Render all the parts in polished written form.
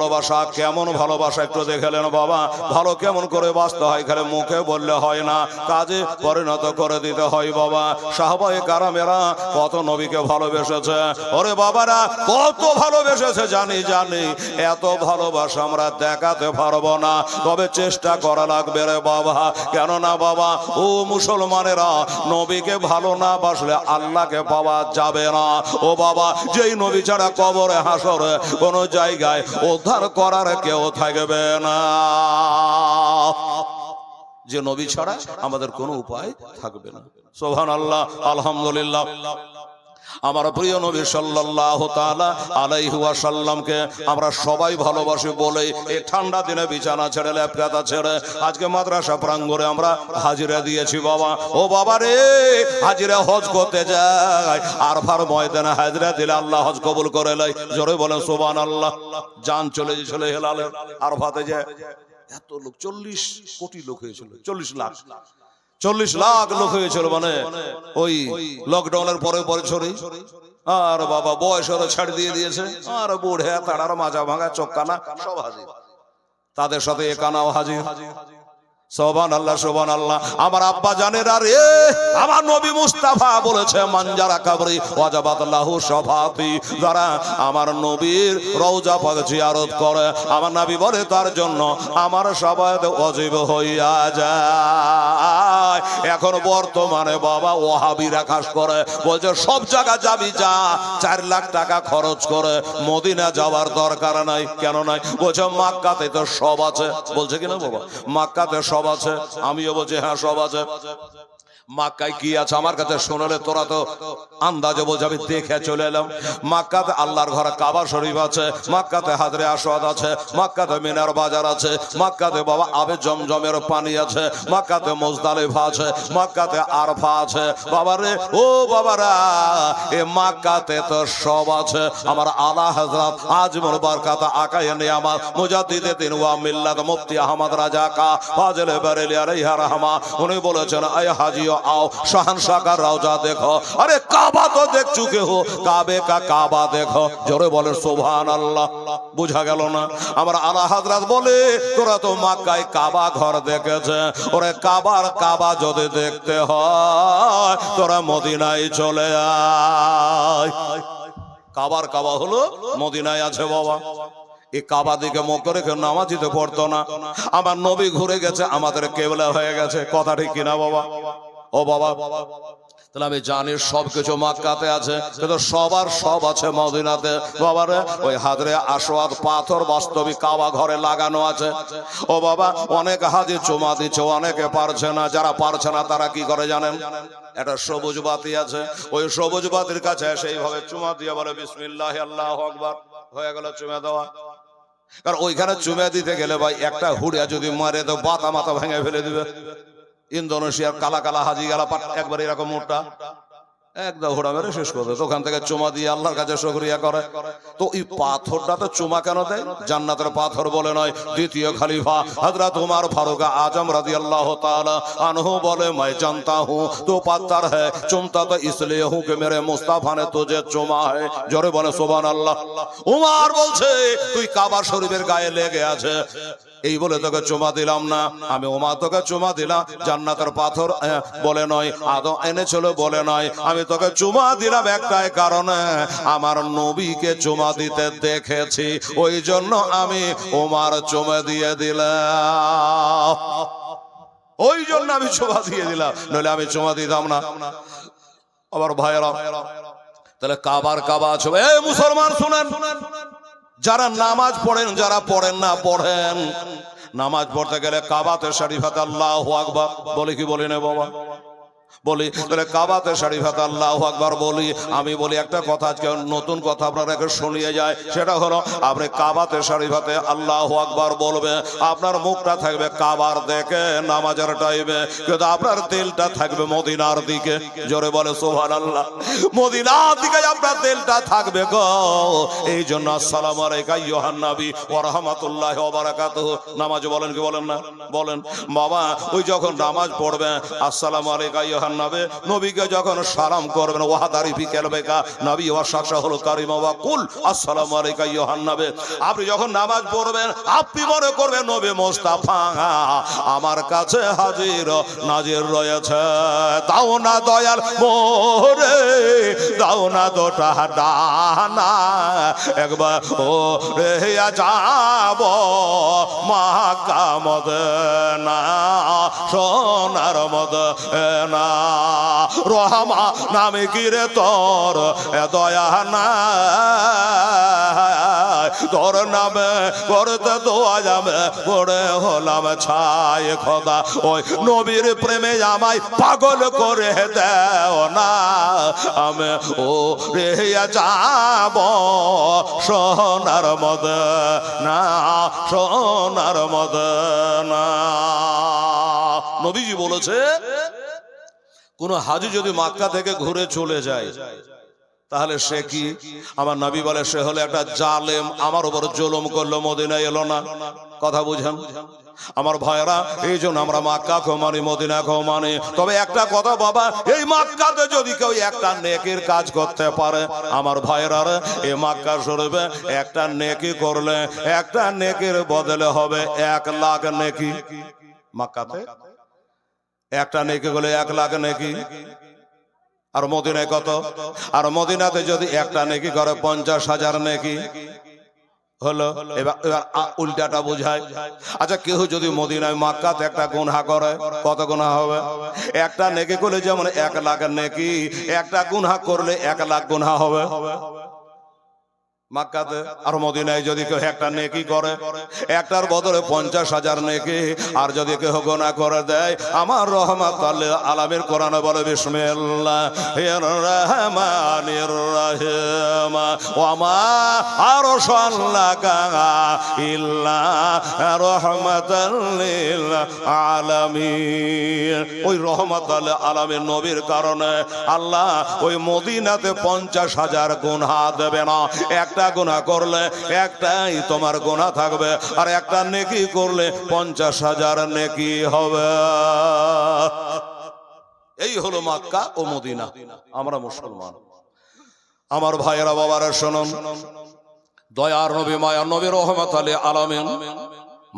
ভালোবাসা কেমন ভালোবাসা একটু দেখলেন বাবা। ভালো কেমন করে বাঁচতে হয় খালি মুখে বললে হয় না, কাজে পরিণত করে দিতে হয় বাবা। সাহাবায়ে কারামেরা কত নবীকে ভালোবেসেছে, ওরে বাবারা কত ভালোবেসেছে জানি জানি। এত ভালোবাসা আমরা দেখাতে পারবো না, তবে চেষ্টা করা লাগবে রে বাবা। কেননা বাবা ও মুসলমানেরা, নবীকে ভালো না বাসলে আল্লাহকে পাওয়া যাবে না। ও বাবা, যেই নবী ছাড়া কবরে হাসরে কোন জায়গায় উদ্ধার করার কেউ থাকবে না, যে নবী ছাড়া আমাদের কোনো উপায় থাকবে না। সুবহানাল্লাহ, আলহামদুলিল্লাহ। আমার প্রিয় নবী সাল্লাল্লাহু তাআলা আলাইহি ওয়াসাল্লামকে আমরা সবাই ভালোবাসি বলেই এই ঠান্ডা দিনে বিছানা ছেড়ে ল্যাপকাতা ছেড়ে আজকে মাদ্রাসা প্রাঙ্গণে আমরা হাজিরা দিয়েছি বাবা। ও বাবা রে, হাজিরা হজ করতে যায়, আরফার ময়দানে হাজিরা দিলে আল্লাহ হজ কবুল করে লয়। জোরে বলেন সুবহানাল্লাহ। জান চলে হেলালে আরফাতে যায়। এত লোক, 40 কোটি লোক হয়েছিল, 40 লাখ লোক হয়েছিল, মানে ওই লকডাউনের পরে বছরই। আর বাবা বয়স ওরা ছাড় দিয়ে দিয়েছে, আর বুড়ে তাড়ার মাজা ভাঙা চোখকানা সব হাজির, তাদের সাথে একানাও হাজির। সুবহানাল্লাহ, সুবহানাল্লাহ। আমার আব্বা জানেন, আর আমার নবী মুস্তাফা বলেছে মানজারা কবরি ওয়াজাবাত লাহু শাফাতি, যারা আমার নবীর রওজা পাক জিয়ারত করে, আমার নবী বলে তার জন্য আমার শাফায়াত ওয়াজিব হইয়া যায়। এখন বর্তমানে বাবা ওয়াহাবিরা খাস করে বলছে সব জায়গা যাবি যা, 4 লাখ টাকা খরচ করে মদিনা যাওয়ার দরকার নাই। কেন নাই? বলছে মক্কাতে তো সব আছে। বলছে কিনা বাবা, মক্কাতে সব আছে। আমিও বলছি হ্যাঁ সব আছে। মক্কায় কি আছে আমার কাছে শোনালে তোরা তো আন্দাজে বলছে, আমি দেখে চলে এলাম। মক্কাতে আল্লাহর ঘর কাবা শরীফ আছে, মক্কাতে হাজরে আসওয়াদ আছে, মক্কাতে মিনার বাজার আছে, মক্কাতে বাবা আবে জমজমের পানি আছে, মক্কাতে মুজদালিফা আছে, মক্কাতে আরফা আছে। বাবারে ও বাবারা, এ মক্কাতে তো সব আছে। আমার আলা হযরত আজমুল বারকাত আকায়ে নিয়ামত মুজাদ্দিদে দিন ওয়া মিল্লাত মুফতি আহমদ রাজা কা ফাজল বরেলি আলাইহি রাহমা, উনি বলেছেন আয় হাজি आओ शहंशाह का रौजा देखो। अरे काबा तो देख चुके हो, काबे का काबा देखो। जोरे बोले सुभान अल्लाह। बुझा गेल ना? আমার আলা হযরত বলে তোরা তো মক্কায় কাবা ঘর দেখেছে, ওরে কাবার কাবা যদি দেখতে হয় তোরা মদিনায় চলে আয়। কাবার কাবা হলো মদিনায় আছে বাবা। এই কাবা দিকে মুখ করে কেউ নামাজিতে পড়তো না। আমার নবী ঘুরে গেছে, আমাদের কেবলা হয়ে গেছে। কথা ঠিক কিনা বাবা? ও বাবা, তাহলে আমি জানি সবকিছু মক্কাতে আছে, কিন্তু সবার সব আছে মদিনাতে। বাবারে ওই হাজরে আসওয়াদ পাথর বাস্তবিক কাবা ঘরে লাগানো আছে। ও বাবা, অনেক হাজি চুমা দিচ্ছে, অনেকে পারছে না। যারা পারছে না তারা কি করে জানেন? একটা সবুজ বাতি আছে, ওই সবুজ বাতির কাছে সেইভাবে চুমা দিয়ে বলে বিসমিল্লাহ আল্লাহু আকবার, হয়ে গেল চুমা দেওয়া। কারণ ওইখানে চুমা দিতে গেলে ভাই একটা হুড়িয়া যদি মারে তো বাতা মাথা ভেঙে ফেলে দিবে। ইন্দোনেশিয়ার কালা কালা হাজি গেলা একবার এরকম মোটা একদম ঘোড়া মেরে শেষ করে দেয়। ওখান থেকে চুমা দিয়ে আল্লাহর কাছে শুকরিয়া করে। তো এই পাথরটা তো চুমা কেন দেয়? জান্নাতের পাথর বলে নয়। দ্বিতীয় খলিফা হযরত উমর ফারুক আজম রাদিয়াল্লাহু তাআলা আনহু বলে मैं जानता हूं तो पत्थर है, चुमता तो इसलिए हूं कि मेरे मुस्ताफा ने तुझे चुमा है। জোরে বলে সুবহানাল্লাহ। উমর বলছে তুই কাবা শরীফের গায়ে লেগে আছে, এই বলে তোকে চুমা দিলাম না। আমি উমর তোকে চুমা দিলাম জান্নাতের পাথর বলে নয়, আদম এনেছিল বলে নয়। আমি তোকে চুমা দিলাম একটাই কারণে, আমার নবীকে চুমা দিতে দেখেছি, ওই জন্য আমি উমর চুমা দিয়ে দিলাম। ওই জন্য আমি চুমা দিয়ে দিলাম, নইলে আমি চুমা দিতাম না। আবার ভাইরা, তাহলে কাবার কাবা আছে। এই মুসলমান শুনেন, যারা নামাজ পড়েন, যারা পড়েন না পড়েন। নামাজ পড়তে গেলে কাবাতে শরীফাতে আল্লাহু আকবার বলি কি বলি না বাবা? বলি। তাহলে কাবাতে শরীফাতে আল্লাহু আকবার বলি। আমি বলি একটা কথা, আজকে নতুন কথা আপনাদেরকে শুনিয়ে যায়। সেটা হলো আপনি কাবাতে শরীফাতে আল্লাহু আকবার বলবে, আপনার মুখটা থাকবে কাবার দিকে নামাজের টাইমে, কিন্তু আপনার দিলটা থাকবে মদিনার দিকে। জোরে বলে সুবহানাল্লাহ। মদিনার দিকে আপনার দিলটা থাকবে গো। এই জন্য আসসালামু আলাইকা ইয়ুহান নবী ওয়া রাহমাতুল্লাহি ওয়া বারাকাতুহু নামাজ বলেন কি বলেন না? বলেন বাবা। ওই যখন নামাজ পড়বে আসসালামু আলাইকা ইয়ুহান নবী নবীকে যখন সালাম করবেন ওয়াহাদারি ফি কালবিকা নবী ওয়া শাশাহুল কারীম ওয়া কুল আসসালামু আলাইকা আইয়ুহান নবী। আপনি যখন নামাজ পড়বেন আপনি মনে করবেন নবী মুস্তাফা আমার কাছে হাজির নাজির রয়েছে। দাও না দয়াল মোরে দাও না দুটা ডানা একবার ও রে যাব মক্কা মদিনা সোনার মদিনা রহমা নামে কি রে তোর দয়া না তোর নামে করতে দোয়া যাবে পড়ে হলাম ছাই খোদা ওই নবীর প্রেমে আমায় পাগল করে দেও না আমি ও রে যাব সোনার মদিনা সোনার মদিনা। নবীজি বলেছে কোন হাজি যদি মক্কা থেকে ঘুরে চলে যায় তাহলে সে কি? আমার নবী বলে সে হলো একটা জালেম, আমার উপর জুলুম করলো, মদিনায় এলো না। কথা বুঝেন আমার ভাইরা, এই জন্য আমরা মক্কা কেও মানি মদিনা কেও মানি। তবে একটা কথা বাবা, এই মক্কাতে যদি কেউ একটা নেকির কাজ করতে পারে আমার ভাইরা এই মক্কা শরীফে একটা নেকি করলে একটা নেকির বদলে হবে 1 লাখ নেকি। মক্কাতে একটা নেকি করলে 1 লাখ নেকি। আর মদিনায় কত? আর মদিনাতে যদি একটা নেকি করে 50,000 নেকি হলো। এবার উল্টাটা বোঝায়। আচ্ছা কেউ যদি মদিনায় মক্কাতে একটা গুনাহ করে কত গুনাহ হবে? একটা নেকি করলে যেমন 1 লাখ নেকি, একটা গুনাহ করলে 1 লাখ গুনাহ হবে মক্কাতে। আর মদিনায় যদি কেউ একটা নেকি করে একটার বদলে 50,000 নেকি। আর যদি কেউ গুনাহ করে দেয় আমার রহমাতুল আলামিন কোরআনে বলে বিসমিল্লাহির রহমানির রহিম ওয়া মা আরসালনাকা ইল্লা রাহমাতাল লিল আলামিন। ওই রহমাতুল আলামিন নবীর কারণে আল্লাহ ওই মদিনাতে 50,000 গুনাহ দেবে না। একটা গুনাহ করলে একটাই তোমার গুনাহ থাকবে, আর একটা নেকি করলে 50,000 নেকি হবে। এই হলো মক্কা ও মদিনা। আমরা মুসলমান। আমার ভাইয়েরা বাবারা শুনুন, দয়ার নবী মায়ার নবী রহমাতুল আলামিন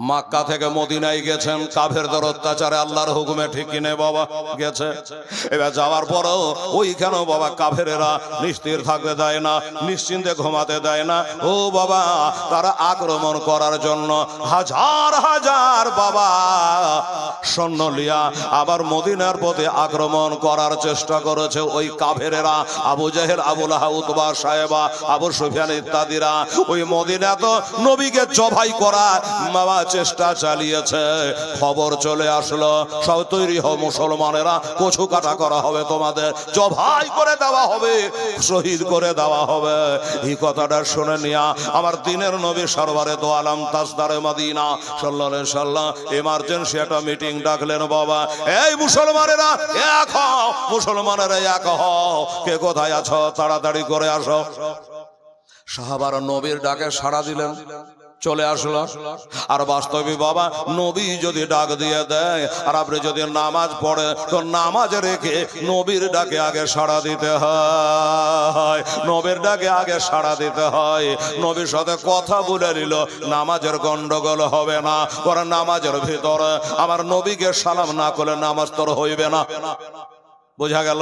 মক্কা থেকে মদিনায় গেছেন কাফেরদের অত্যাচারে আল্লাহর হুকুমে, ঠিক কিনে বাবা গেছে। এবার যাওয়ার পরেও ওইখানেও বাবা কাফেরেরা নিশ্চিত থাকতে দেয় না, নিশ্চিন্তে ঘুমাতে দেয় না। ও বাবা তারা আক্রমণ করার জন্য হাজার হাজার বাবা সৈন্য লিয়া আবার মদিনার প্রতি আক্রমণ করার চেষ্টা করেছে ওই কাফেরেরা। আবু জাহেল, আবু লাহাব, উতবা, সায়েবা, আবু সুফিয়ান ইত্যাদিরা ওই মদিনা তো নবীকে জবাই করার বাবা চেষ্টা চালিয়েছে। খবর চলে আসলো সব তৈরি হও মুসলমানেরা, কচু কাটা করা হবে, তোমাদের জবাই করে দেওয়া হবে, শহীদ করে দেওয়া হবে। এই কথাটা শুনে নিয়া আমার দিনের নবী সরওয়ারে দো আলম তাজদারে মদিনা সাল্লাল্লাহু আলাইহি সাল্লাম এমার্জেন্সি একটা মিটিং ডাকলেন। বাবা এই মুসলমানেরা এক হও, মুসলমানেরা এক হও, কে কোথায় আছো তাড়াতাড়ি করে আসো। সাহাবারা নবীর ডাকে সাড়া দিলেন, চলে আসলো। আর বাস্তবিক বাবা নবী যদি ডাক দিয়ে দেয় আর আপনি যদি নামাজ পড়ে তো নামাজ রেখে নবীর ডাকে আগে সাড়া দিতে হয়, নবীর ডাকে আগে সাড়া দিতে হয়। নবীর সাথে কথা বলে নিল, নামাজের গন্ডগোল হবে না। ওরা নামাজের ভিতরে আমার নবীকে সালাম না করলে নামাজ তোর হইবে না। বোঝা গেল?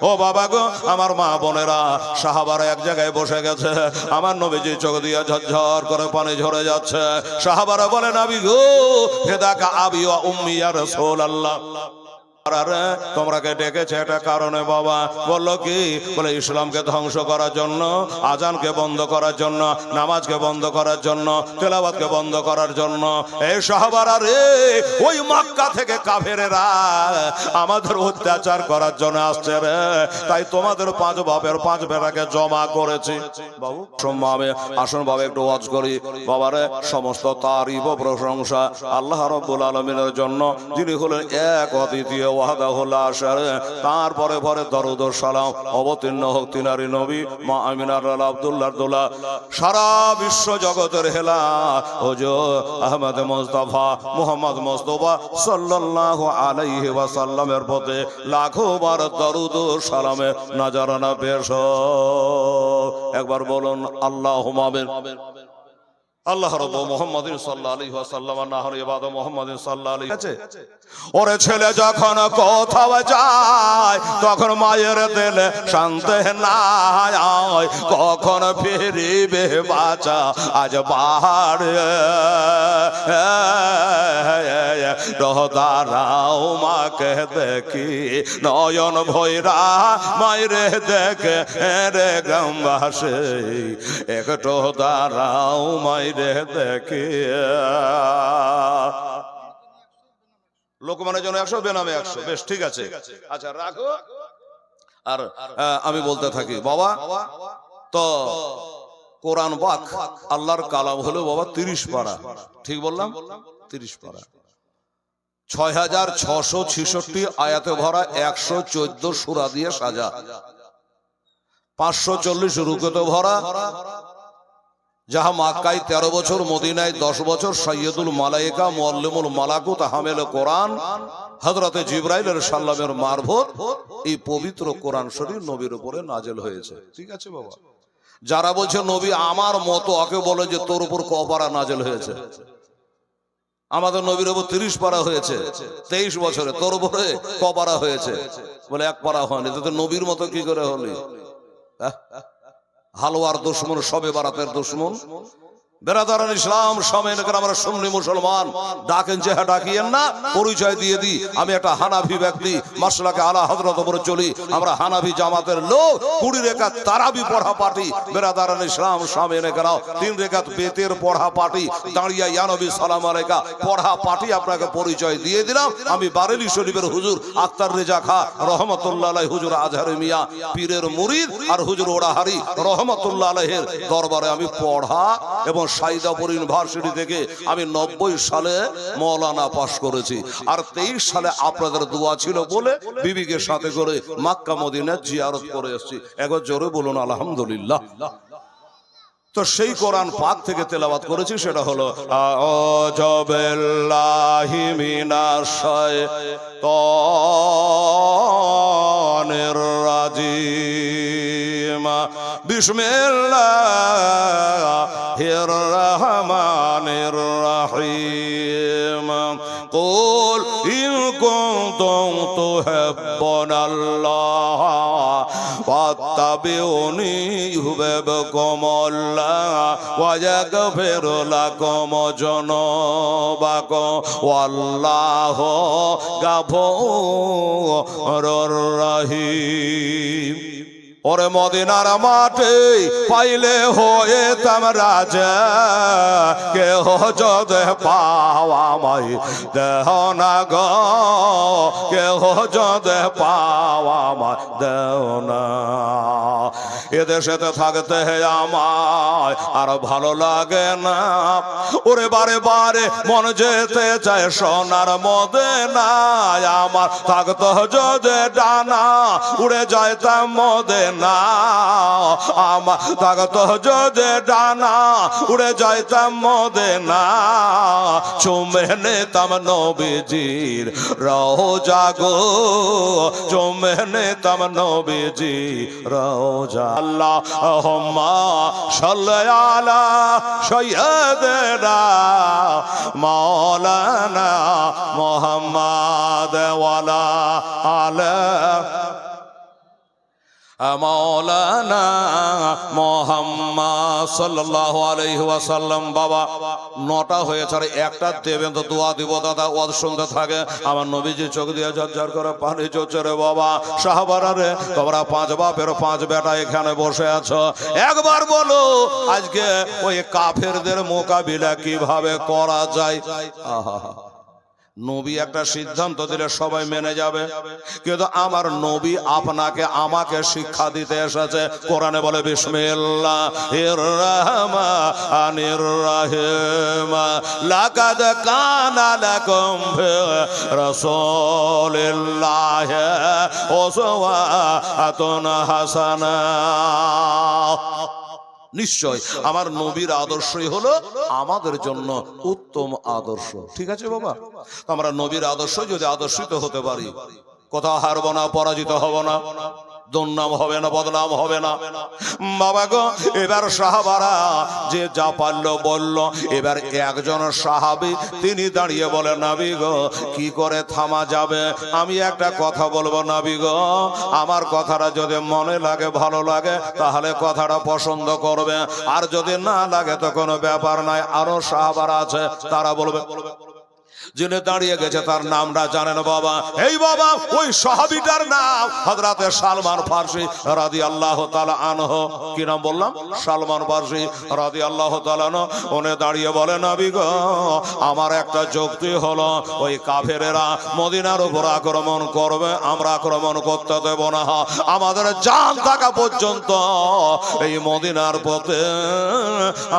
ও বাবা গো, আমার মা বোনেরা, সাহাবারা এক জায়গায় বসে গেছে, আমার নবীজি চোখ দিয়ে ঝরঝর করে পানি ঝরে যাচ্ছে। সাহাবারা বলে নবী গো ফিদাকা আবি ওয়া উম্মি ইয়া রাসূলুল্লাহ। আরে তোমরাকে ডেকেছে এটা কারণে বাবা। বললো কি? বলে ইসলামকে ধ্বংস করার জন্য, আজানকে বন্ধ করার জন্য, নামাজকে বন্ধ করার জন্য, তেলাওয়াতকে বন্ধ করার জন্য। এই সাহাবারা রে, ওই মক্কা থেকে কাফেরেরা আমাদের অত্যাচার করার জন্য আসছে রে, তাই তোমাদের 5 বাপের 5 বেটাকে জমা করেছি। বাবু সম্মানে আসুন বাবা একটু ওয়াজ করি। বাবারে সমস্ত তারিফ ও প্রশংসা আল্লাহ রাব্বুল আলামিনের জন্য, যিনি হলেন এক অদ্বিতীয় ওয়াহদাহু লা শারীকা, তারপরে পরে দরুদ ও সালাম অবতীর্ণ হোক তিনারি নবী মা আমিনার লাল আব্দুল্লাহ দোলা, সারা বিশ্ব জগতের হেলা হুজুর আহমদ মুস্তাফা মুহাম্মদ মুস্তাফা সাল্লাল্লাহু আলাইহি ওয়াসাল্লামের পথে লাখো বার দরুদ ও সালামে নজরানা পেশ হোক। একবার বলুন আল্লাহুম্মা আমিন। আল্লাহ রাব্বু মুহাম্মাদিন সাল্লাল্লাহু আলাইহি ওয়াসাল্লাম নাহর ইবাদু মুহাম্মাদিন সাল্লাল্লাহু আলাইহি আছে। ওরে ছেলে যখন কোথাও যায় তখন মায়ের দিলে শান্তি নাই, কখন ফিরিবে বাঁচা আজ বাহারে দাঁড়াও মাকে দেখি নয়ন ভৈরা মায়েরে দেখে রে গ্রামবাসী, একটু দাঁড়াও মায়েরে দেখি। লোকমানের জন্য 100, বেনামে 100। বেশ ঠিক আছে, আচ্ছা রাখো। আর আমি বলতে থাকি বাবা, তো কোরআন পাক আল্লাহর কালাম হলো বাবা 30 পারা, ঠিক বললাম? 30 পারা, 6666 আয়াতে ভরা, 114 সূরা দিয়ে সাজা, 540 রুকুতে ভরা, যাহা মক্কায় 13 বছর, মদিনায় 10 বছর, সাইয়্যিদুল মালায়েকা মুআল্লিমুল মালাকুত হামেল কোরআন হযরতে জিবরাইল সাল্লামের মারফত এই পবিত্র কোরআন শরীফ নবীর উপরে নাযিল হয়েছে। ঠিক আছে বাবা, যারা বলছে নবী আমার মতো, ওকে বলে যে তোর উপর ক পারা নাযিল হয়েছে? আমাদের নবীর উপর 30 পারা হয়েছে 23 বছরে, তোর উপরে ক পারা হয়েছে? বলে 1 পারা হয়নি। তো নবীর মতো কি করে হলি? হালুয়ার দুশ্মন, শবে বারাতের দুশ্মন। বেরাদারান ইসলাম সামনে আমরা সুন্নি মুসলমান, ডাকেন যে ডাকিয়েন না, পরিচয় দিয়ে দিই আমি একটা হানাফি ব্যক্তি, মাসলাকে আলা হযরত উপরে চলি, আমরা হানাফি জামাতের লোক। 20 রাকাত তারাবি পড়া পার্টি, বেরাদারান ইসলাম সামনে করাও 3 রাকাত বেতের পড়া পার্টি, দাঁড়িয়ে ইয়া নবী সালাম আলাইকা পড়া পার্টি। আপনাকে পরিচয় দিয়ে দিলাম, আমি বারেলি শরীফের হুজুর আক্তার রেজা খা রহমতুল্লাহ আলাইহি, হুজুর আজহারি মিয়া পীরের মুরিদ, আর হুজুর ওড়াহারি রহমতুল্লাহ আলাইহির দরবারে আমি পড়া এবং সাইদাপুর ইউনিভার্সিটি থেকে আমি 90 সালে মৌলানা পাশ করেছি। আর 23 সালে আপনাদের দোয়া ছিল বলে বিবিকে সাথে করে মক্কা মদিনা জিয়ারত করে এসেছি। একবার জোরে বলুন আলহামদুলিল্লাহ। তো সেই কোরআন পাক থেকে তেলাওয়াত করেছি, সেটা হলো আউযুবিল্লাহি মিনাশ শাইতানির রাজিম, বিসমিল্লাহির রহমানির রহিম, কুল ইন কুনতুম তুহিব্বুনাল্লাহ ফাত্তাবিউনি ইউহিব্বুকুমুল্লাহ ওয়া ইয়াগফির লাকুম যুনুবাকুম ওয়াল্লাহু গাফুরুর রহিম। ওরে মদিনার মাঠে পাইলে হয়েতাম রাজা, কেহ যদি পাওয়া মাই দেহ না গো, কেহ যদি পাওয়া মাই দেহ না। এদেশেতে থাকতে আমায় আর ভালো লাগে না, ওরে বারে বারে মন যেতে চায় সোনার মদিনায়। আমার থাকতো যদি ডানা উড়ে যাইতাম মদিনা, আমার থাকতো যদি ডানা উড়ে যাইতাম মদিনা। চুমে নিতাম নবীজির রওজা গো, চুমে নিতাম নবীজির রওজা। আল্লাহুম্মা সাল্লি আলা সাইয়্যিদিনা মাওলানা মুহাম্মাদ ওয়া আলা আলি মাওলানা মুহাম্মদ সাল্লাল্লাহু আলাইহি ওয়াসাল্লাম। বাবা 9টা হয়েছে, আর একটা দেবেন তো দোয়া দিব দাদা, ওয়াজ শুনতে থাকে। আমার নবীজি চোখ দিয়ে ঝরঝর করে পানি ঝরছে রে বাবা। সাহাবারা রে, তোমরা 5 বাপের 5 বেটা এখানে বসে আছো, একবার বলো আজকে ওই কাফেরদের মোকাবিলা কিভাবে করা যায়। আহা, নবী একটা সিদ্ধান্ত দিলে সবাই মেনে যাবে, কিন্তু আমার নবী আপনাকে আমাকে শিক্ষা দিতে এসেছে। কোরআনে বলে বিসমিল্লাহির রহমানির রহিম লাকাদ কানা লাকুম ফি রাসূলিল্লাহি উসওয়াতুন হাসানা। নিশ্চয় আমার নবীর আদর্শই হলো আমাদের জন্য উত্তম আদর্শ। ঠিক আছে বাবা, আমরা নবীর আদর্শ যদি আদর্শিত হতে পারি, কোথাও হারবো না, পরাজিত হব না, দুর্নাম হবে না, বদনাম হবে না। বাবা গো, এবার সাহাবারা যে যা পারল বলল। এবার একজন সাহাবী তিনি দাঁড়িয়ে বলে, নবী গো কি করে থামা যাবে? আমি একটা কথা বলবো নবী গো, আমার কথাটা যদি মনে লাগে, ভালো লাগে, তাহলে কথাটা পছন্দ করবে, আর যদি না লাগে তো কোনো ব্যাপার নাই। আরো সাহাবারা আছে, তারা বলবে। যিনি দাঁড়িয়ে গেছে তার নামটা জানেন বাবা? এই বাবা, ওই সাহাবীটার নাম হযরতে সালমান ফারসি রাদিয়াল্লাহু তাআলা আনহু। কি নাম বললাম? সালমান ফারসি রাদিয়াল্লাহু তাআলা আনহু। উনি দাঁড়িয়ে বলেন, নবী গো আমার একটা যুক্তি হলো, ওই কাফেরেরা মদিনার উপর আক্রমণ করবে, আমরা আক্রমণ করতে দেব না। আমাদের জান থাকা পর্যন্ত এই মদিনার পথে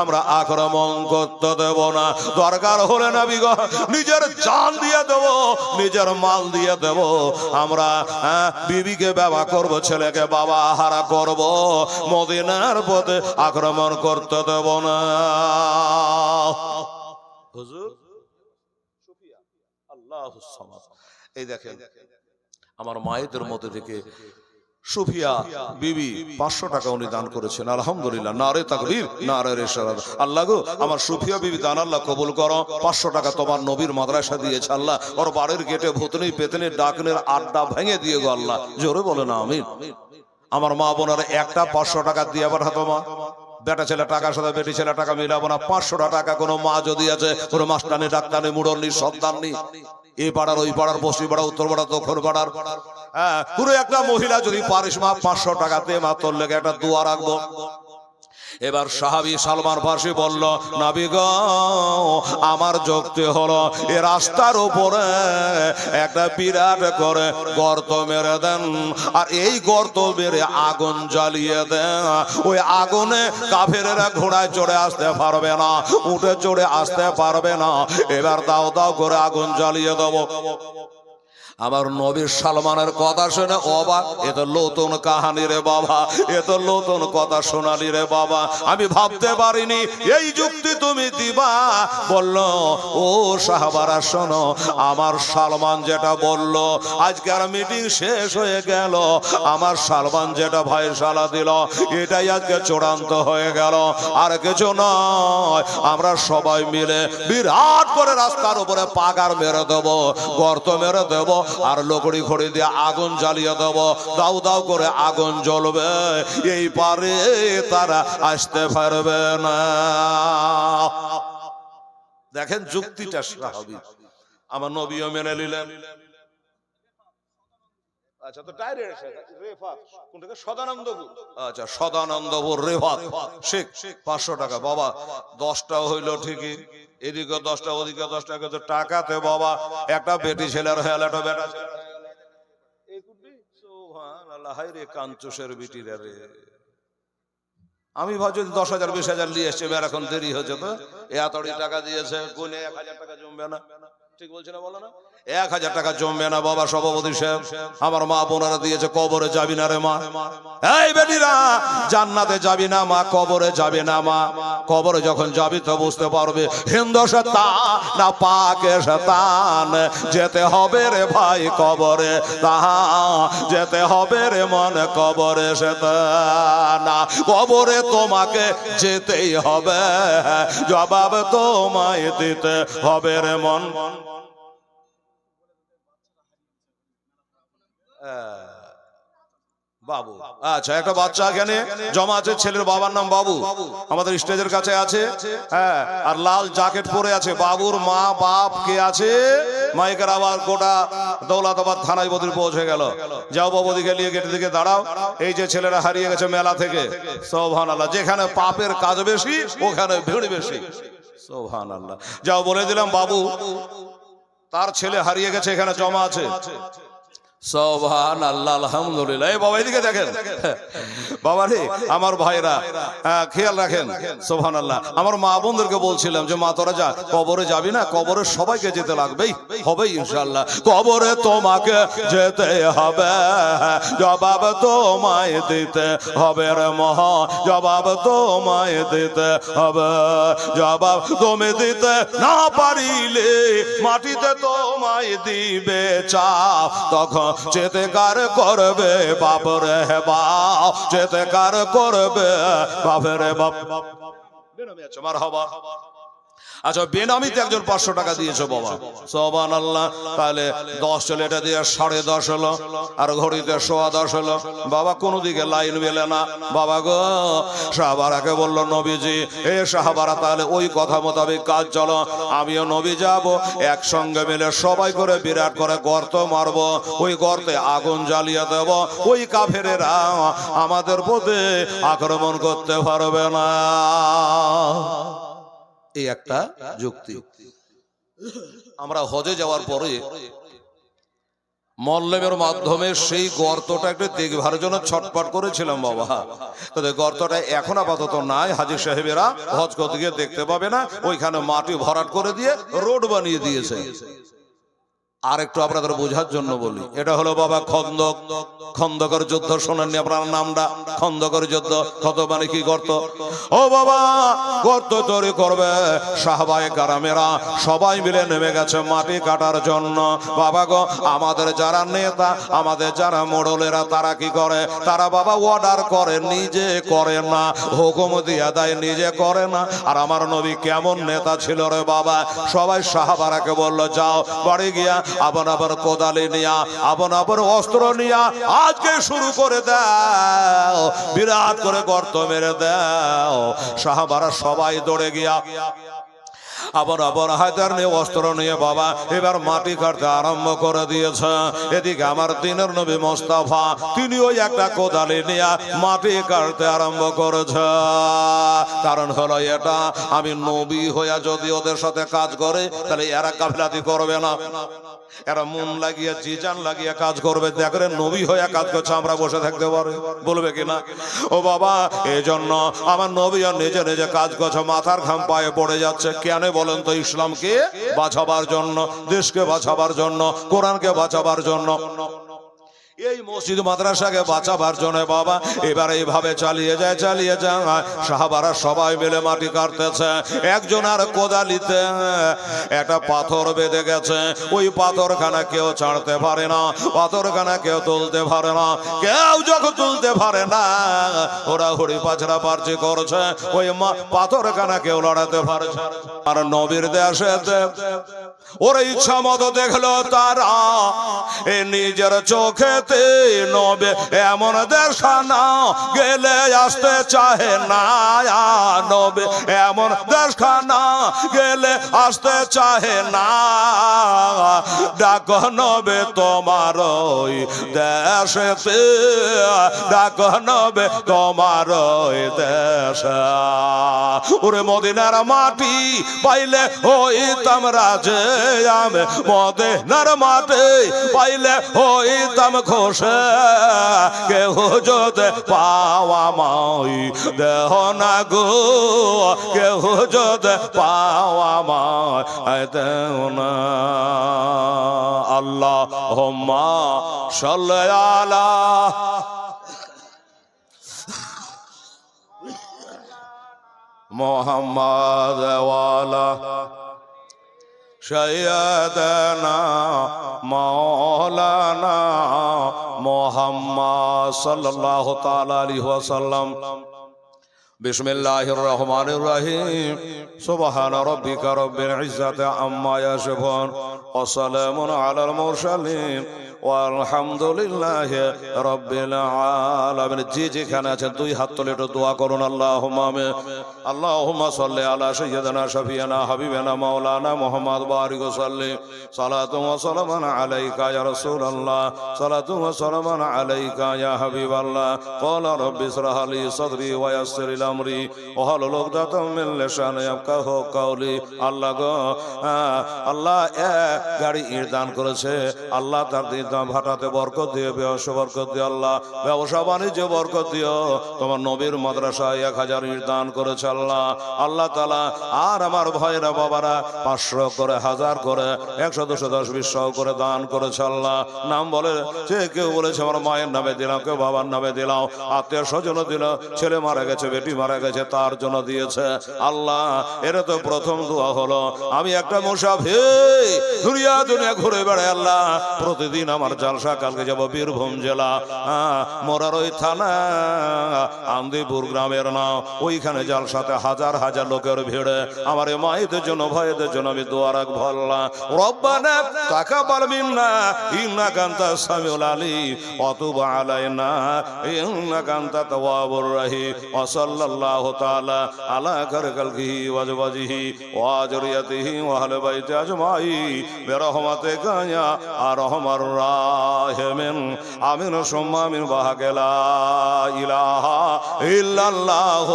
আমরা আক্রমণ করতে দেব না। দরকার হলে নবী গো নিজের জান দিয়ে দেব, নিজের মাল দিয়ে দেব, আমরা বিবিকে বাবা করব, ছেলেকে বাবা হারা করব, মদিনার পথে আক্রমণ করতে দেব না। হুজুর সুফিয়া আল্লাহুস সামাদ, এই দেখেন আমার মায়েদের মধ্যে থেকে সুফিয়া বিবি 500 টাকা উনি দান করেছেন। আলহামদুলিল্লাহ, নারে তাকবীর, নারে রিসালাত। আল্লাহ গো আমার সুফিয়া বিবি দান আল্লাহ কবুল করো। 500 টাকা তোমার নবীর মাদ্রাসা দিয়েছে আল্লাহ, ওর বাড়ির গেটে ভূতনি পেতনি ডাকনের আড্ডা ভেঙে দিয়ে গো আল্লাহ, জোরে বলে না আমিন। আমার মা বোনেরা একটা 500 টাকা দিয়ে পাঠাতো মা। বেটা ছেলে টাকার সাথে বেটি ছেলে টাকা মিলাবো না। 500 টাকা কোনো মা যদি আছে, কোনো মাস্টানি ডাক্তারনি মুড়লনি সন্তাননি, এই পাড়ার ওই পাড়ার পশ্চিম পাড়া উত্তর পাড়া দক্ষিণ পাড়ার পুরো একটা মহিলা যদি পারিস মা 500 টাকাতে মা তোর লেগে একটা দোয়া রাখবো। এবার সাহাবী সালমান ফারসি বলল, নবী গো আমার যুক্তি হলো, এই রাস্তার উপরে একটা বিরাট করে গর্ত মেরে দেন, আর এই গর্ত মেরে আগুন জ্বালিয়ে দেন। ওই আগুনে কাফেরেরা ঘোড়ায় চড়ে আসতে পারবে না, উঠে চড়ে আসতে পারবে না। এবার দাও দাও করে আগুন জ্বালিয়ে দেবো। আমার নবী সালমানের কথা শুনে অবাক, এ তো নতুন কাহানি রে বাবা, এ তো নতুন কথা শোনালি রে বাবা, আমি ভাবতে পারিনি এই যুক্তি তুমি দিবা। বলল, ও সাহাবারা শোনো, আমার সালমান যেটা বলল, আজকের মিটিং শেষ হয়ে গেল, আমার সালমান যেটা ফয়সালা দিল এটাই আজকে চূড়ান্ত হয়ে গেল, আর কিছু নয়। আমরা সবাই মিলে বিরাট করে রাস্তার উপরে পাগার মেরে দেবো, গর্ত মেরে দেবো, আর লকড়ি খড়ি দিয়ে আগুন জ্বালিয়ে দেব, দাউ দাউ করে আগুন জ্বলবে, এই পারে তারা আসতে পারবে না। দেখেন যুক্তিটা স্বাভাবিক, আমার নবীও মেনে নিলেন। আচ্ছা, তো ডাইরেক্ট রেফাত কোনটাকে সদানন্দপুর, আচ্ছা সদানন্দপুর রেফাত শেখ 500 টাকা বাবা, 10টা হইল ঠিকই, এদিকে 10টা ওদিকে 10টা, কিন্তু টাকাতে বাবা একটা বেটি ছেলের হয়ে একটা বেটা ছেলে। সুবহানাল্লাহ, হায় রে কাঞ্চুসের বিটি রে। আমি ভাবছি 10,000 20,000 নিয়ে এসছে, এখন দেরি হয়েছে, তো এতটি টাকা দিয়েছে, কোনে 1000 টাকা জমবে না? ঠিক বলছে না, বলো না? 1000 টাকা জমবে না বাবা। সভাপতি সাহেব, আমার মা বোনেরা দিয়েছে, কবরে যাবি না রে মা। এই বেটিরা, জান্নাতে যাবি না মা, কবরে যাবি না মা। কবরে যখন যাবি তো বুঝতে পারবে হিন্দু শয়তান না পাকে শয়তান। যেতে হবে রে ভাই কবরে, তাহা যেতে হবে রে মন কবরে শয়তান। কবরে তোমাকে যেতেই হবে, জবাব তোমায় দিতে হবে রে মন। বাবু, আচ্ছা একটা বাচ্চা এখানে জমা আছে, ছেলের বাবার নাম বাবু, আমাদের স্টেজের কাছে আছে, হ্যাঁ, আর লাল জ্যাকেট পরে আছে। বাবুর মা বাপ কে আছে? মাইকের আবার গোটা দৌলতাবাদ থানায় বদির পৌঁছে গেল। যাও বাবু, দিকে নিয়ে গেটের দিকে দাঁড়াও। এই যে ছেলেরা হারিয়ে গেছে মেলা থেকে, সুবহানাল্লাহ, যেখানে পাপের কাজ বেশি ওখানে ভিড় বেশি, সুবহানাল্লাহ। যাও বলে দিলাম বাবু তার ছেলে হারিয়ে গেছে, এখানে জমা আছে। সুবহানাল্লাহ, আলহামদুলিল্লাহ। এই বাবা এদিকে দেখেন বাবা রে, আমার ভাইরা খেয়াল রাখেন। সুবহানাল্লাহ। আমার মা বোনদেরকে বলছিলাম যে মা তোরা যা, কবরে যাবি না, কবরে সবাইকে যেতে লাগবেই, হবেই ইনশাআল্লাহ। কবরে তোমাকে যেতে হবে, জবাব তোমায় দিতে হবে রে মহা, জবাব তোমায় দিতে হবে। জবাব তুমি দিতে না পারিলে মাটিতে তোমায় দিবে চাপ, তখন যেতে কার করবে বাপরে বাপ, যেতে কার করবে বাপরে বাপ। আমার হবা আচ্ছা, বেনামিতে একজন 500 টাকা দিয়েছো বাবা, সুবহানাল্লাহ। তাহলে 10 চলে, এটা দিয়ে 10.5 হলো, আর ঘড়িতে 10.15 হলো। বাবা কোনো দিকে লাইন মেলে না। বাবা গো, সাহাবারাকে বললো নবীজি, এ সাহাবারা তাহলে ওই কথা মোতাবেক কাজ চলো, আমিও নবী যাব, একসঙ্গে মিলে সবাই করে বিরাট করে গর্ত মারবো, ওই গর্তে আগুন জ্বালিয়ে দেব, ওই কাফেরেরা আমাদের প্রতি আক্রমণ করতে পারবে না। এই একটা যুক্তি। আমরা হজে যাওয়ার পরে মল্লেমের মাধ্যমে সেই গর্তটা একটু দেখবার জন্য ছটপট করেছিলাম বাবা। গর্তটা এখন আপাতত নাই, হাজী সাহেবেরা হজ করতে গিয়ে দেখতে পাবে না, ওইখানে মাটি ভরাট করে দিয়ে রোড বানিয়ে দিয়েছে। আর একটু আপনাদের বোঝার জন্য বলি, এটা হলো বাবা খন্দক। খন্দকের যুদ্ধ শোনেননি আপনার নামটা? খন্দকের যুদ্ধ, কত মানে কি গর্ত। ও বাবা, গর্ত তৈরি করবে, সাহাবায়ে কেরামেরা সবাই মিলে নেমে গেছে মাটি কাটার জন্য। বাবা গো, আমাদের যারা নেতা, আমাদের যারা মোড়লেরা, তারা কি করে? তারা বাবা অর্ডার করে, নিজে করে না, হুকুম দিয়ে দেয়, নিজে করে না। আর আমার নবী কেমন নেতা ছিল রে বাবা, সবাই সাহাবারাকে বললো যাও বাড়ি গিয়া আপন আপন কোদালি নিয়া, আপন আপন অস্ত্র নিয়া আজকে শুরু করে দাও, বিরাট করে গর্ত মেরে দাও। সাহাবারা সবাই দৌড়ে গিয়া আবার আবার হায়দার নিয়ে অস্ত্র নিয়ে বাবা এবার মাটি কাটতে আরম্ভ করে দিয়েছে। এদিকে আমার দিনের নবী মোস্তফা, তিনি ওই একটা কোদালি নিয়ে মাটি কাটতে আরম্ভ করেছে। কারণ হলো এটা, আমি নবী হইয়া যদি ওদের সাথে কাজ করে, তাহলে এরা গাফিলাতি করবে না, এরা মন লাগিয়ে জিজান লাগিয়ে কাজ করবে। দেখেন নবী হইয়া কাজ করছে, আমরা বসে থাকতে পারি, বলবে কিনা? ও বাবা, এই জন্য আমার নবী আর নিজে নিজে কাজ করছে, মাথার ঘাম পায়ে পড়ে যাচ্ছে। কেন বলেন তো? ইসলামকে বাঁচাবার জন্য, দেশকে বাঁচাবার জন্য, কোরআনকে বাঁচাবার জন্য, এই মসজিদ মাদ্রাসাকে বাঁচাবার জন্য বাবা এবার এইভাবে চালিয়ে যায়, চালিয়ে যায়। সাহাবারা সবাই মিলে মাটি কাটতেছে, একজন আর কোদালিতে একটা পাথর বেঁধে গেছে, ওই পাথরখানা কেউ ছাড়তে পারে না, পাথরখানা কেউ তুলতে পারে না। কেউ যখন তুলতে পারে না, ওরা হড়ি পাছড়া পারছি করছে, ওই পাথরখানা কেউ লড়াতে পারছে। আর নবীর দেশেতে ওরা ইচ্ছা মতো দেখলো তারা এ নিজের চোখেতে নবে এমন দেশখানা গেলে আসতে চাহে না, নবে এমন দেশখানা গেলে আসতে চাহে না। ডাক নবে তোমার ওই দেশেতে, ডাক নবে তোমার ওই দেশে। ওরে মদিনার মাটি পাইলে হইতাম রাজে, আমি মদিনার মাটি পাইলে হইতাম খোশে। কেহ যদি পাওয়া মাই দেহ না গো, কেহ যদি পাওয়া মাই দেহ না। আল্লাহুম্মা সাল্লি আলা মুহাম্মাদ ওয়া আলা সাইয়্যিদানা মাওলানা মুহাম্মদ সাল্লাল্লাহু তাআলা আলাইহি ওয়াসাল্লাম। বিসমিল্লাহির রহমানির রহিম। সুবহান রাব্বিকা রাব্বিল ইজ্জাতি আম্মা ইয়াসিফুন ওয়া সালামুন আলাল মুরসালিন আলহামদুলিল্লাহি রাব্বিল আলামিন। যে যেখানে আছেন দুই হাত তুলে একটু দোয়া করুন। আল্লাহুম্মা আমিন। আল্লাহুম্মা সাল্লি আলা সাইয়্যিদিনা শাফিয়ানা হাবিবানা মাওলানা মুহাম্মদ বারিক ওয়া সাল্লিম। সালাতু ওয়া সালামান আলাইকা ইয়া রাসূলুল্লাহ, সালাতু ওয়া সালামান আলাইকা ইয়া হাবিবাল্লাহ। ক্বালা রাব্বি ইশরাহ লি সাদরি ওয়া ইয়াসসির লি আমরি ওয়াহলুল উকদাতাম মিন লিসানি ইয়াফকাহু কাওলি। আল্লাহ গো, আল্লাহ গাড়ি ইট দান করেছে, আল্লাহ তার দাম ভাটাতে বরকত দিও, ব্যবসা বরকত দিও আল্লাহ, ব্যবসা বাণিজ্য বরকত দিও। তোমার নবীর মাদ্রাসায় 1000 ইট দান করেছে আল্লাহ, আল্লাহ তাআলা। আর আমার ভাইরা বাবারা 500 করে, 1000 করে, 100, 200, 10, 20 করে দান করেছে আল্লাহ। নাম বলে যে কেউ বলেছে আমার মায়ের নামে দিলাম, কেউ বাবার নামে দিলাম, আত্মীয় স্বজন দিল, ছেলে মারা গেছে, বেটি মারা গেছে, তার জন্য দিয়েছে আল্লাহ। এরা তো প্রথম দোয়া হলো। আমি একটা মুসাফির, দুনিয়া ঘুরে বেড়াই আল্লাহ। প্রতিদিন আমার জালসা, কালকে যাব বীরভূম জেলা মোরারই থানা আমদিপুর গ্রামের নাম, ওইখানে জালসাতে হাজার হাজার লোকের ভিড়ে আমার এই মায়েদের জন্য, ভাইদের জন্য আমি দোয়া রাখবো আল্লাহ। রব্বানা তাকাব্বাল মিন্না ইন্নাকা আনতাস সামিউল আলিম ওয়া তুব আলাইনা ইন্নাকা আনতাত তাওয়াবুর রাহিম। ওয়া সাল্লাল্লাহু তাআলা আলা খালিকিহি ওয়া আজওয়াজিহি ওয়া যুররিয়াতিহি ওয়া আহলি বাইতি আজমাইন বিরহমাতিকা ইয়া আরহামার রাহিমিন। আমিন সুম্মা আমিন। বাহাকে লা ইলাহা ইল্লাল্লাহ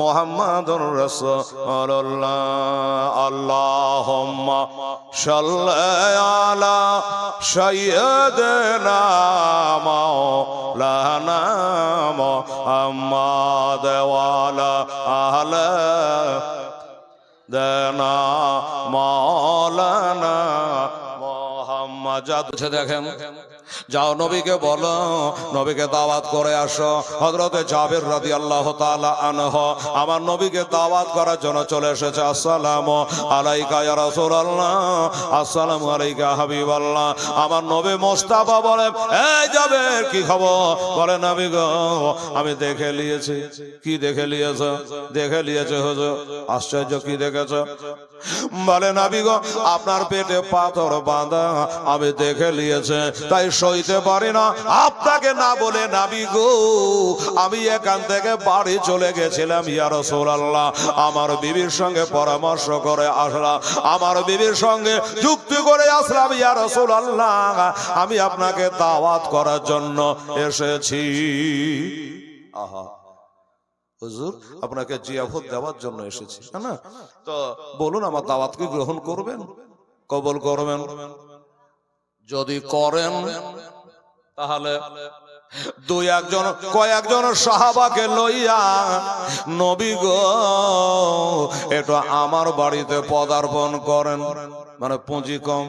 মুহাম্মাদুর রাসূলুল্লাহ। আল্লাহুম্মা সাল্লি আলা সাইয়্যিদিনা মাওলানা মুহাম্মাদ ওয়া আলা আহলি দেনা মাওলানা মুহাম্মাদ। যাচ্ছে দেখেন, যাও নবীকে বলো, নবীকে দাওয়াত করে আসো। হযরতে জাবের রাদিয়াল্লাহু তাআলা আনহু আমার নবীকে দাওয়াত করার জন্য চলে এসেছে। আসসালামু আলাইকা ইয়া রাসূলুল্লাহ, আসসালামু আলাইকা হাবিবাল্লাহ। আমার নবী মুস্তাফা বলেন, এই জাবের কি খবর? বলে নবী গো, আমি দেখে নিয়েছি। কি দেখে নিয়েছো? দেখে নিয়েছে হুজুর। আশ্চর্য, কি দেখেছো? বলে নবী গো, আপনার পেটে পাথর বাঁধা আমি দেখে নিয়েছে, তাই সইতে পারি না আপনাকে না বলে নবী গো আমি এখান থেকে বাড়ি চলে গেছিলাম ইয়া রাসূলুল্লাহ। আমার বিবির সঙ্গে পরামর্শ করে আসলাম, আমার বিবির সঙ্গে যুক্তি করে আসলাম ইয়া রাসূলুল্লাহ, আমি আপনাকে দাওয়াত করার জন্য এসেছি। আহা হুজুর, আপনাকে জিয়াফত দেওয়ার জন্য এসেছি না, তো বলুন আমার দাওয়াত কি গ্রহণ করবেন, কবুল করবেন? যদি করেন তাহলে কয়েকজন সাহাবাকে লইয়া নবী গো একটু আমার বাড়িতে পদার্পণ করেন। মানে পুঁজি কম,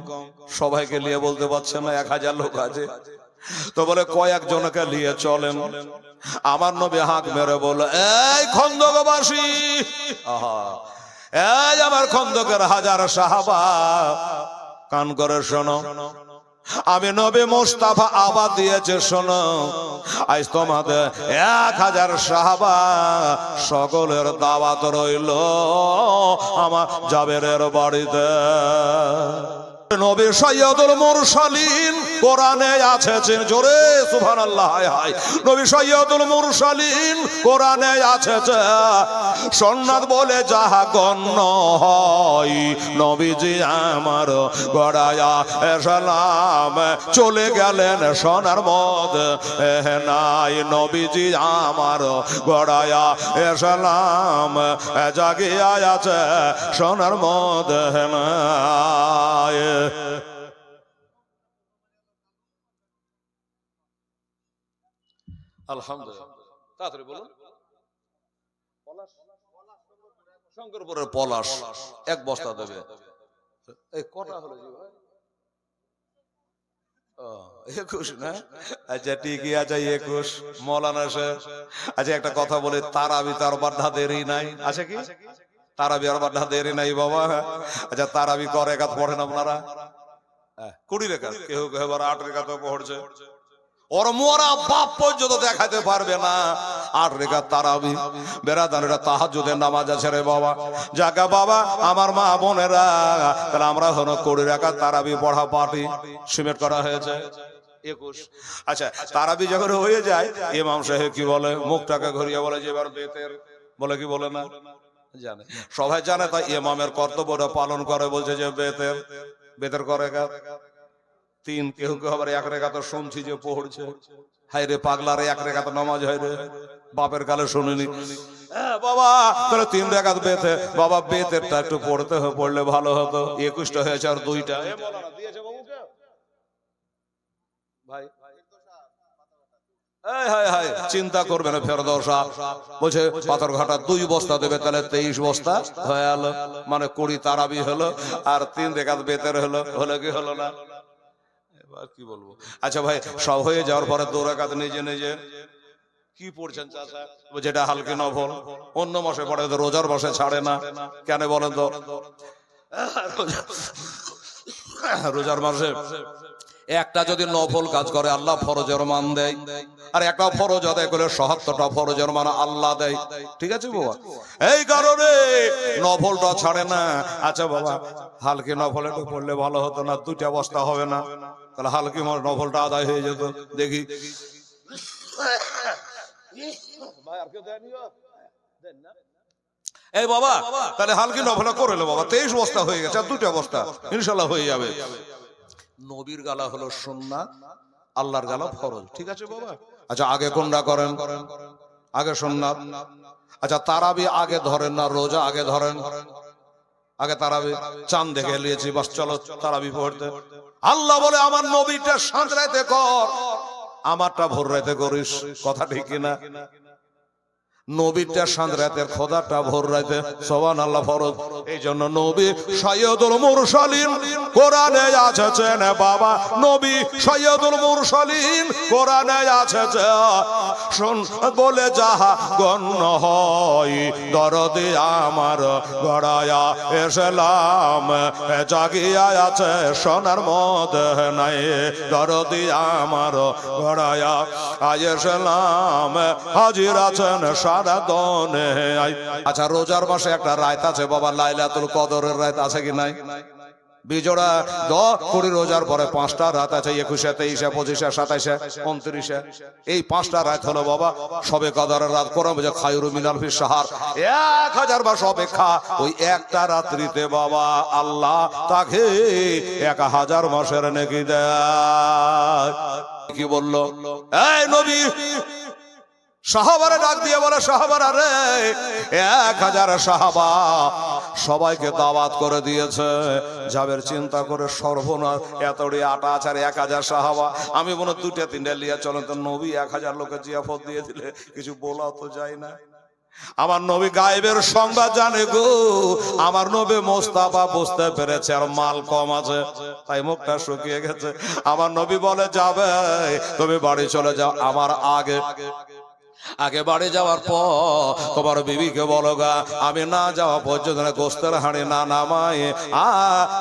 সবাইকে নিয়ে বলতে পারছেন না, 1000 লোক আছে, তো বলে কয়েকজনকে নিয়ে চলেন। আমার নবী হাঁক মেরে বলল, এই খন্দকবাসী, এই আমার খন্দকের 1000 সাহাবা, কান করে শোনো, আমি নবী মুস্তাফা আবাদ দিয়েছে, শোনো, আজ তোমাদের 1000 সাহাবা সকলের দাওয়াত রইল আমার জাবেরের বাড়িতে। নবী সাইয়্যিদুল মুরসালিন কোরআনে আছে, জোরে সুবহানাল্লাহ। হায় নবী সাইয়্যিদুল মুরসালিন কোরআনে আছে, সুন্নাত বলে যাহা গণ্য হয়, নবীজি আমার গড়ায়া সালাম চলে গেলেন সোনার মদিনায়। নবীজি আমার গড়ায়া সালাম জাগিয়া আছে সোনার মদিনায়। আলহামদুলিল্লাহ। তাড়াতাড়ি বলুন। শঙ্করপুরের পলাশ 1 বস্তা দেবে। এই কটা হলো জি ভাই? 21 না? আচ্ছা ঠিকই আছে, 21 মৌলানা সাহেব। আচ্ছা একটা কথা বলে, তারাবি তার বাধা দেরি নাই আছে কি? তারাবি আর বাধা দেরি নাই বাবা। আচ্ছা তারাবি করে একাত পড়েন আপনারা? 20 রেখাত, কেউ কেউ 8 রেখাতে পড়ছে। ওর মোরা বাপ পর্যন্ত দেখাতে পারবে না 8 রেখাত তারাবি। বেরাদানেরা তাহাজ্জুদের নামাজ আছে রে বাবা, জাগা বাবা আমার মা বোনেরা, তাহলে আমরা হলো 20 রেখাত তারাবি পড়া পার্টি সিমেন্ট করা হয়েছে। 21। আচ্ছা, তারাবি যখন হয়ে যায় ইমাম সাহেব কি বলে, মুখটাকে ঘুরিয়ে বলে যে এবার বেতের, বলে কি বলে না জানে, সবাই জানে, তাই ইমামের কর্তব্যটা পালন করে, বলছে যে বেতের, বেতের করে কাজ 3, কেউ কেউ আবার 1 রেখাত শুনছি যে পড়ছে, হাই রে পাগলারে 1 রেখাত নামাজ হয় রে, বাপের কালে শুনিনি বাবা, তাহলে 3 রেখাত বেতে, বাবা বেতেরটা একটু পড়লে ভালো হতো, 21টা হয়েছে আর 2টা ভাই। চিন্তা করবে না ফেরদৌসা, বলছে পাথরঘাটা 2 বস্তা দেবে, তাহলে 23 বস্তা হয়ে গেল, মানে 20 তারাবি হলো আর 3 রেখাত বেতের হলো, হলো কি হলো না, এবার কি বলবো। আচ্ছা ভাই, সব হয়ে যাওয়ার পরে 2 রাকাত নিজে নিজে কি পড়ছেন চাচা, যেটা হালকা নফল, অন্য মাসে পড়ে তো রোজার মাসে ছাড়ে না কেন বলেন তো? রোজার মাসে একটা যদি নফল কাজ করে আল্লাহ ফরজের মান দেয়, আর একটা ফরজ আদায় করলে ৭৭টা ফরজের মান আল্লাহ দেয়, ঠিক আছে বাবা, এই কারণে নফলটা ছাড়ে না। আচ্ছা বাবা, হালকি নফল একটু পড়লে ভালো হতো না, 2টা বস্তা হবে না, তাহলে হালকি নফলটা আদায় হয়ে যেত, দেখি এই বাবা, তাহলে হালকি নফল করে লো বাবা, 23 বস্তা হয়ে গেছে, আর 2টা বস্তা ইনশাল্লাহ হয়ে যাবে। নবীর গালা হলো সুন্নাত, আল্লাহর গালা ফরজ, ঠিক আছে বাবা। আচ্ছা, আগে কোনটা করেন? আগে সুন্নাত। আচ্ছা, তারাবি আগে ধরেন না রোজা আগে ধরেন? আগে তারাবি, চাঁদ দেখে নিয়েছি বাস, চলো তারাবি পড়তে। আল্লাহ বলে আমার নবীটা সাঁঝ রাতে কর, আমারটা ভোর রাতে করিস, কথা ঠিক কিনা? নবীটা সাঁঝ রাতের, খোদাটা ভোর রাতে, সুবহানাল্লাহ ফরজ। এই জন্য নবী সাইয়্যিদুল মুরসালিন, কোরআনে আছে না বাবা, নবী সাইয়্যিদুল মুরসালিন, কোরআনে আছে, শুন বলে যাহা গণ্য হয়, দরদি আমার গড়ায়া এসলাম, জাগিয়া আছে সোনার মধ্যে নাই, দরদি আমার গড়ায়া এসলাম, হাজির আছেন সারা দনে। আচ্ছা, রোজার মাসে একটা রাত আছে বাবা, লাইলাতুল কদরের রাত আছে কি নাই? বিজোড়া 10-20 রোজার পরে 5টা রাত আছে, 21, 23, 25, 27, 29, এই 5টা রাত হলো বাবা সবে কদরের রাত। কোরআন বলে খায়রু মিনাল ফিস সাহার, 1000 মাস অপেক্ষা, ওই একটা রাত্রিতে বাবা আল্লাহ তাকে 1000 মাসের নেকি দেয়। কি বললো এই নবী? সাহাবারে ডাক দিয়ে বলে, সাহাবারা রে, 1000 সাহাবা সবাইকে দাওয়াত করে দিয়েছে, যাবের চিন্তা করে সর্বনাশ, এতটি আটা আছে আর 1000 সাহাবা, আমি মনে 2-3টা লিয়া চলেন তো, নবী 1000 লোকের জিয়াফত দিয়ে দিলে কিছু বলা তো যায় না। আমার নবী গায়েবের সংবাদ জানে গো, আমার নবী মোস্তাফা বুঝতে পেরেছে আর মাল কম আছে, তাই মুখটা শুকিয়ে গেছে। আমার নবী বলে, যাবে তুমি বাড়ি চলে যাও, আমার আগে বাড়ি যাওয়ার পর তোমার বিবিকে বলো গা, আমি না যাওয়া পর্যন্ত গোস্তের হাঁড়ি না নামায়,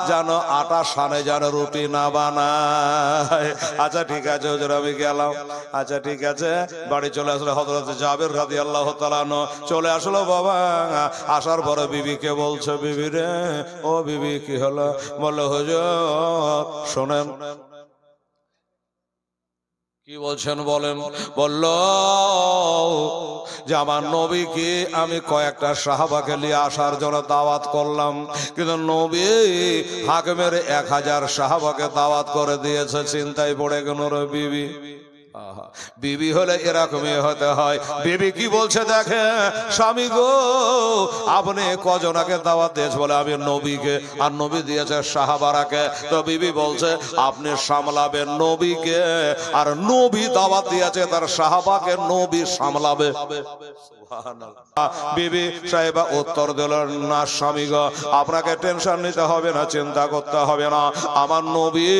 জানো আটা সানে যেন রুটি না বানায়। আচ্ছা ঠিক আছে হুজুর, আমি গেলাম। আচ্ছা ঠিক আছে, বাড়ি চলে আসলে হযরত জাবের রাদিয়াল্লাহু তাআলা আনহু চলে আসলো বাবা। আসার পরে বিবিকে বলছে, বিবি রে, ও বিবি কি হলো? বললো হুজুর শোনেন। কি বলছেন বলেন? বলল যে আমার নবীকে আমি কয়েকটা সাহাবাকে নিয়ে আসার জন্য দাওয়াত করলাম, কিন্তু নবী হাকিমের 1000 সাহাবাকে দাওয়াত করে দিয়েছে। চিন্তায় পড়ে গেল রে বিবি। বিবি হলে এরকমই হতে হয়। বিবি কি বলছে দেখে, স্বামী গো আপনি কজনাকে দাওয়াত দিয়েছে? বলে আমি নবীকে, আর নবী দিয়েছে সাহাবারাকে। তো বিবি বলছে আপনি সামলাবেন নবীকে, আর নবী দাওয়াত দিয়েছে তার সাহাবাকে, নবী সামলাবে। বিবি সাহেবা উত্তর দিল, না স্বামী গো, আপনাকে টেনশন নিতে হবে না, চিন্তা করতে হবে না। আমার নবী,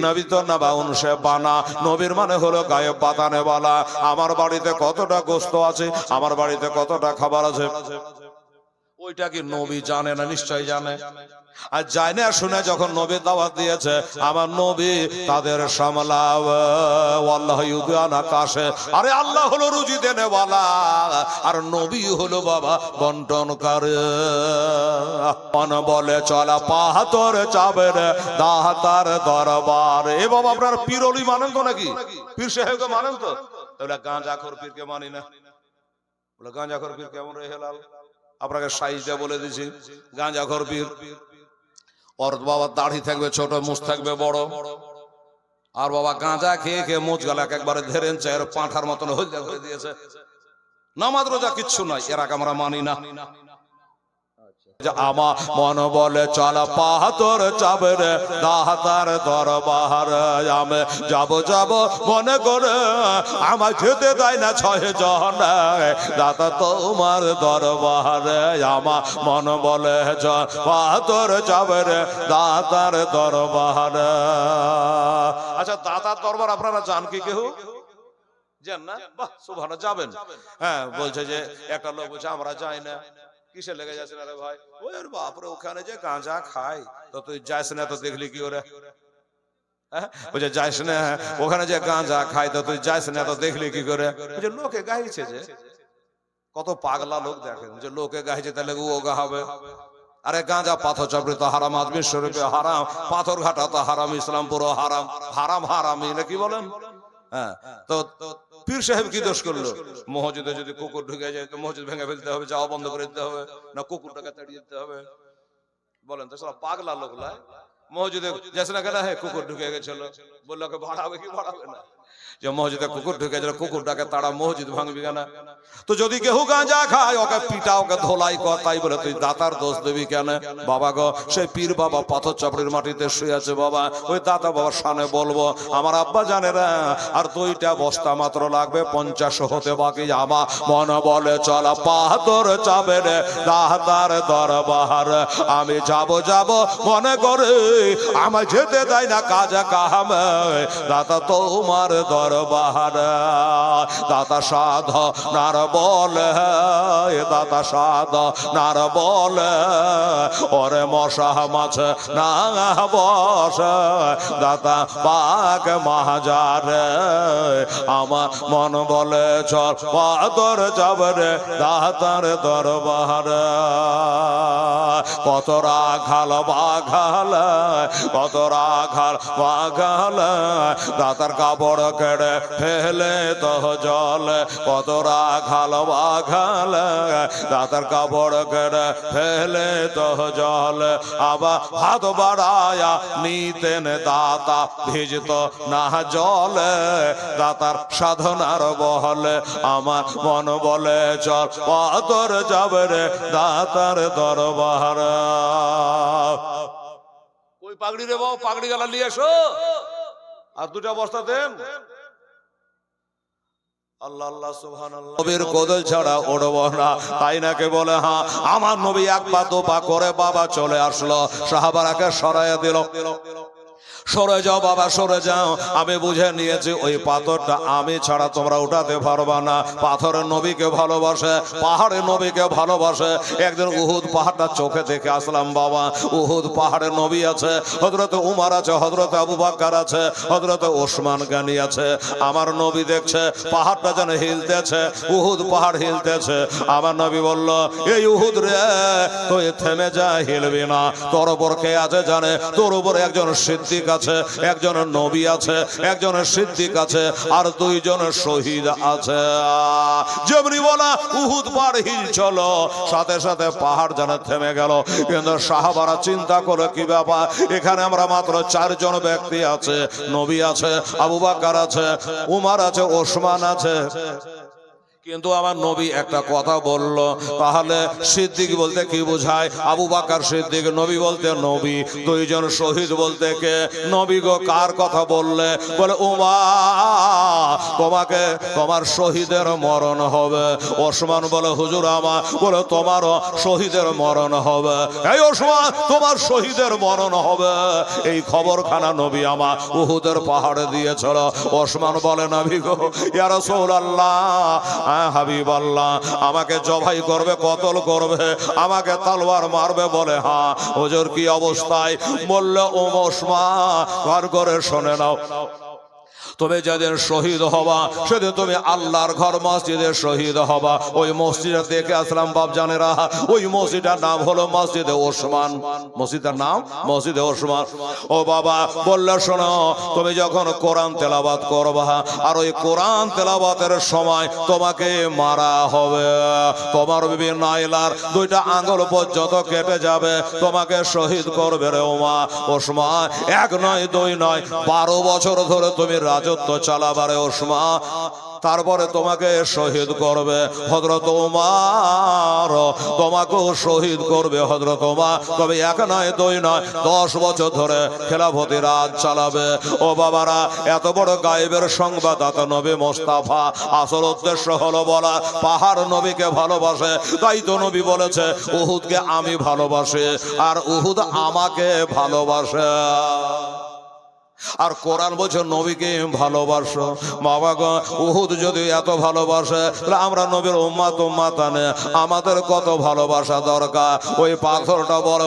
নবী তো নাবাউন সে বানা, নবীর মানে হলো গায়েব বাতানে বলা। আমার বাড়িতে কতটা গোস্ত আছে, আমার বাড়িতে কতটা খাবার আছে, ওইটা কি নবী জানে না? নিশ্চয় জানে। আর জানে না শুনে যখন নবী দাওয়াত দিয়েছে, আমার নবী তাদের সামলাও আল্লাহ ইউদান আকাশে, আরে আল্লাহ হলো রুজি দেনেওয়ালা আর নবী হলো বাবা বন্টনকারী। মন বলে চলা পাহাতর চাবের দাহাতার দরবার। এ বাবা আপনার পীরলি মানেন তো নাকি? পীর সাহেবকে মানেন তো? তাহলে গাঁজাখোর পীরকে মানি না। বলে গাঁজাখোর পীর কেমন রে হেলাল? আপনাকে সাইজ দিয়ে বলে দিছি, গাঁজাখোর পীর ওর বাবা দাড়ি থাকবে ছোট, মুছ থাকবে বড়, আর বাবা গাঁজা খেয়ে খেয়ে মুছ গালাক একবারে ধরেছে, এর পাঁঠার মতন হলদা করে দিয়েছে। নামাজ রোজা কিচ্ছু নাই, এরাকে আমরা মানি না। আমার মন বলে চলা পাহাতর চাবের দাহাতার দরবার, আমি যাব যাব মনে করে আমার যেতে দেয় না ছয় জন দাতা তোমার দরবারে। আমার মন বলে পাহাতর চাবের দাতার দরবার। আচ্ছা, দাতার দরবার আপনারা জান কি কেউ? জান না? বাহ, সুবহানাল্লাহ, যাবেন। হ্যাঁ, বলছে যে একটা লোক বলছে আমরা যাই না। কিসে লেগে যাচ্ছে না রে ভাই? ওর বাপরে, ওখানে যে গাঁজা খায়, তো তুই যাইস না, তো দেখলি কি ওরে? বলছে যাইস না, ওখানে যে গাঁজা খায়, তো তুই যাইস না, তো দেখলি কি করে? বলছে লোকে গাইছে, যে কত পাগলা লোক দেখেন, যে লোকে গাইছে তাহলে ও গাহাবে। আরে গাঁজা পাথর চাপড়ি তো হারাম, আজমি শরীফে হারাম, পাথর ঘাটা তো হারাম, ইসলামপুরও হারাম, হারাম হারামি নাকি বলেন? হ্যাঁ, তো পীর সাহেব কি দোষ করলো? মসজিদে যদি কুকুর ঢুকে যায় তো মসজিদ ভেঙে ফেলতে হবে, যাওয়া বন্ধ করে দিতে হবে, না কুকুরটাকে তাড়িয়ে দিতে হবে? বলেন তো, সব পাগলা লোকলা মসজিদে যাচ্ছে না কেন? হ্যাঁ, কুকুর ঢুকে গেছিল, বললো ওকে বাড়াবে কি বাড়াবে না? যে মসজিদে কুকুর ঢুকে গেছিল, কুকুরটাকে তাড়া, মসজিদ ভাঙবি কেন? তো যদি কেউ গাঁজা খায়, ওকে পিটা, ওকে ধোলাই কর, তাই বলে তুই দাতার দোষ দেবি কেন? বাবা গো, সেই পীর বাবা পাথর চাপড়ির মাটিতে শুয়ে আছে বাবা, ওই দাতা বাবার সামনে বলবো আমার আব্বা জানে না, আর 2টা বস্তা মাত্র লাগবে, 50 হতে বাকি। আমার মন বলে চলা পাথর চাবের দাতার দরবার, আমি যাব যাব মনে করে আমায় যেতে দেয় না কাজা কামে দাতা তোমার দরবার। দাতা সাধ নার বলে, দাতা সাধ নার বলে, ওরে মশা মাছ না বসে দাতা পাক মাহাজারে। আমার মন বলে চল পাথর যাবে দাতার দরবার। কত রাখাল বাঘাল, কত রাখাল বাঘাল, দাতার কাপড় কেড়ে ফেলে তো জল, কত রাখাল বাঘাল, দাতার কাপড় কেড়ে ফেলে তো জল। আবার হাত বাড়ায়া নিতেন দাতা, ভিজত না জলে দাতার সাধনার বহলে। আমার মন বলে চল পাথর যাবে রে দাতার দরবার। ওই পাগড়ি রে বাবা, পাগড়ি গালা নিয়ে এসো, আর 2টা বস্তা দেন। আল্লাহ আল্লাহ সুবহানাল্লাহ। নবীর কোদল ছাড়া উড়ব না, তাই নাকি বলে? হ্যাঁ, আমার নবী এক পা 2 পা করে বাবা চলে আসলো, সাহাবারাকে সরাইয়া দিল, সরে যাও বাবা সরে যাও। আমি বুঝে নিয়েছি ওই পাথরটা আমি ছাড়া তোমরা উঠাতে পারবা না। পাথরের নবীকে ভালোবাসে, পাহাড়ের নবীকে ভালোবাসে। একদিন উহুদ পাহাড়টা চোখে দেখে আসলাম বাবা। উহুদ পাহাড়ে নবী আছে, হযরত উমর আছে, হযরত আবু বকর আছে, হযরত ওসমান গনি আছে। আমার নবী দেখছে পাহাড়টা যেন হিলতেছে, উহুদ পাহাড় হিলতেছে। আমার নবী বলল, এই উহুদ রে, তুই থেমে যা, হিলবি না। তোর উপর কে আছে জানে? তোর উপর একজন সিদ্দিক আছে, একজন নবী আছে, একজন সিদ্দিক আছে, আর 2 জন শহীদ আছে। যেমনি বলা উহুদ পাহাড় হিলছিল, সাথে সাথে পাহাড় যেন থেমে গেল। কিন্তু সাহাবারা চিন্তা করে কি ব্যাপার, এখানে আমরা মাত্র 4 জন ব্যক্তি আছে, নবী আছে, আবু বকর আছে, উমর আছে, ওসমান আছে, কিন্তু আমার নবী একটা কথা বলল। তাহলে সিদ্দিক বলতে কি বোঝায়? আবু বকর সিদ্দিক, নবী বলতে নবী। 2 জন শহীদ বলতে কে? নবী গো কার কথা বললে? বলে উমর, তোমাকে তোমার শহীদের মরণ হবে। ওসমান বলে হুজুর আমার, বলে তোমারও শহীদের মরণ হবে। এই ওসমান, তোমার শহীদের মরণ হবে। এই খবরখানা নবী আমার উহুদের পাহাড়ে দিয়েছিল। ওসমান বলে নবী গো, ইয়া রাসূলুল্লাহ, হাবিবাল্লাহ আমাকে জবাই করবে, কতল করবে, আমাকে তলোয়ার মারবে। বলে হ্যাঁ। হুজুর কি অবস্থায়? বললে ও ওসমান ঘর করে শুনে নাও, তুমি যেদিন শহীদ হবা সেদিন তুমি আল্লাহর ঘর মসজিদে শহীদ হবা। ওই মসজিদে দেখে আসলাম বাপজানেরা, ওই মসজিদের নাম হলো মসজিদে ওসমান। মসজিদের নাম মসজিদে ওসমান। ও বাবা, বললে শোনো, তুমি যখন কোরআন তেলাওয়াত করবা আর ওই কোরআন তেলাওয়াতের সময় তোমাকে মারা হবে, তোমার বিবি নাইলার দুইটা আঙ্গুল পর্যন্ত কেটে যাবে, তোমাকে শহীদ করবে রে ওমা ওসমান। এক নয় দুই নয়, 12 বছর ধরে তুমি রাজত্ব চালাবারে ওসমান, তারপরে তোমাকে শহীদ করবে হযরত ওমর, তোমাকেও শহীদ করবে হযরত ওমর। তবে এক নয় দুই নয়, 10 বছর ধরে খেলাফতি রাজ চালাবে। ও বাবারা, এত বড় গায়েবের সংবাদদাতা নবী মোস্তাফা, আসল উদ্দেশ্য হলো বলা পাহাড় নবীকে ভালোবাসে, তাই তো নবী বলেছে উহুদকে আমি ভালোবাসি আর উহুদ আমাকে ভালোবাসে। আর কোরআন বলছে নবীকে ভালোবাসো। বাবা গো, উহুদ যদি এত ভালোবাসে তাহলে আমরা নবীর উম্মাত উম্মাতানে আমাদের কত ভালোবাসা দরকার। ওই পাথরটা বড়,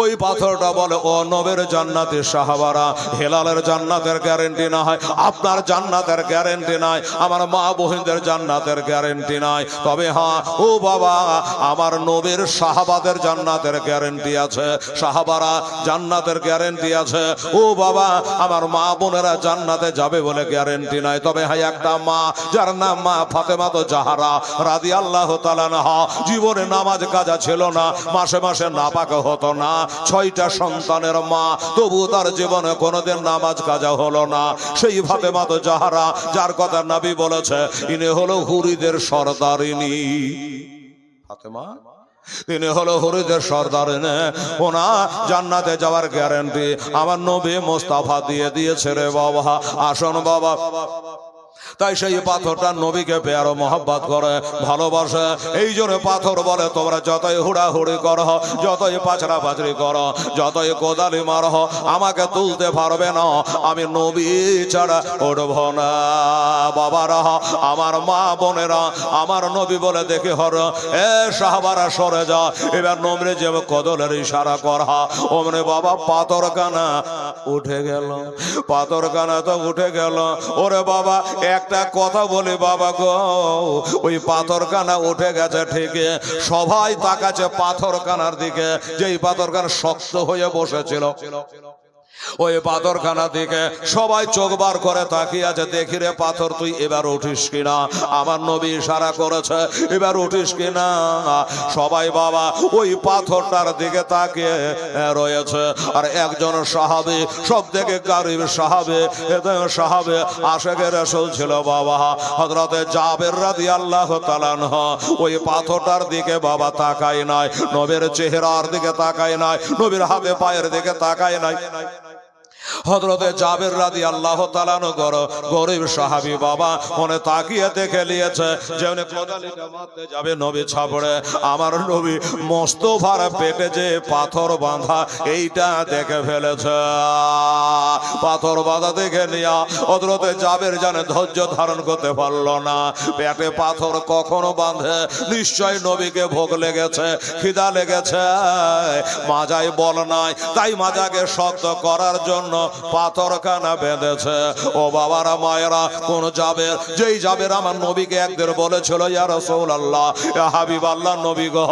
ওই পাথরটা বলে ও নবীর জান্নাতের সাহাবারা, হেলালের জান্নাতের গ্যারান্টি না হয়, আপনার জান্নাতের গ্যারান্টি নাই, আমার মা বোনদের জান্নাতের গ্যারান্টি নাই। তবে হ্যাঁ ও বাবা, আমার নবীর সাহাবাদের জান্নাতের গ্যারান্টি আছে, সাহাবারা জান্নাতের গ্যারান্টি আছে। ও বাবা, আমার মা বোনেরা জান্নাতে যাবে বলে গ্যারান্টি নাই। তবে হ্যাঁ একটা মা, যার নাম মা ফাতেমা তো জাহারা রাদিয়াল্লাহু তাআলা আনহা, জীবনে নামাজ কাজা ছিল না, মাসে মাসে নাপাক হতো না, 6টা সন্তানের মা, তবু তার জীবনে কোনোদিন নামাজ কাজা হলো না। সেই ফাতেমা তো জাহারা, যার কথা নবী বলেছে ইনি হলো হুরিদের সরদারিনী। ফাতেমা, তিনি হলো হুরিদের সরদারিনী, ওনা জান্নাতে যাওয়ার গ্যারান্টি আমার নবী মোস্তাফা দিয়ে দিয়েছে রে বাবা। আসুন বাবা, তাই সেই পাথরটা নবীকে পেয়ারো মহব্বত করে ভালোবাসে। এই জন্য পাথর বলে তোমরা যতই হুড়াহুড়ি করো, যতই পাচড়া পাচড়ি করো, যতই কোদালি মারো, আমাকে তুলতে পারবে না, আমি নবী ছাড়া উঠব না। বাবারা, আমার মা বোনেরা, আমার নবী বলে দেখে হর এ সাহাবারা সরে যা। এবার নবীর যে কদলের ইশারা করা, ওমনে বাবা পাথর কানা উঠে গেল, পাথর কানা তো উঠে গেল। ওরে বাবা, একটা কথা বলি বাবা গো, ওই পাথর কানা উঠে গেছে ঠিকই, সবাই তাকাচ্ছে পাথর কানার দিকে, যেই পাথর কানা শক্ত হয়ে বসেছিল, ওই পাথরখানা দিকে সবাই চোখ বার করে তাকিয়ে আছে, দেখি রে পাথর তুই এবার উঠিস কিনা। আমার নবী ইশারা করেছে এবার উঠিস কিনা। সবাই বাবা ওই পাথরটার দিকে তাকিয়ে রয়েছে। আর একজন সাহাবী, সব থেকে গরিব সাহাবী, সাহাবী আশিকে রাসূল ছিল বাবা, হযরতে জাবের রাদিয়াল্লাহু তাআলা আনহু, ওই পাথরটার দিকে বাবা তাকায় নাই, নবীর চেহারার দিকে তাকায় নাই, নবীর হাতে পায়ের দিকে তাকায় নাই। হযরতে জাবের রাদিয়াল্লাহু তাআলা আনহু গরিব সাহাবী বাবা, মনে তাকিয়ে দেখে নিয়েছে যে উনি কোদালিটা মারতে যাবে, নবী ছাপড়ে আমার নবী মোস্তফার পেটে যে পাথর বাঁধা এইটা দেখে ফেলেছে। পাথর বাঁধা দেখে নিয়া হযরতে জাবের জানে ধৈর্য ধারণ করতে পারল না। পেটে পাথর কখনো বাঁধে, নিশ্চয় নবীকে ভোগ লেগেছে, খিদা লেগেছে, মাজায় বল নাই, তাই মাজাকে শক্ত করার জন্য পাথর কানা বেঁধেছে। ও বাবারা মায়েরা, কোন জাবের, যেই জাবের আমার নবীকে একদিন বলেছিল ইয়া রাসূলুল্লাহ, ইয়া হাবিবাল্লাহ, নবী গো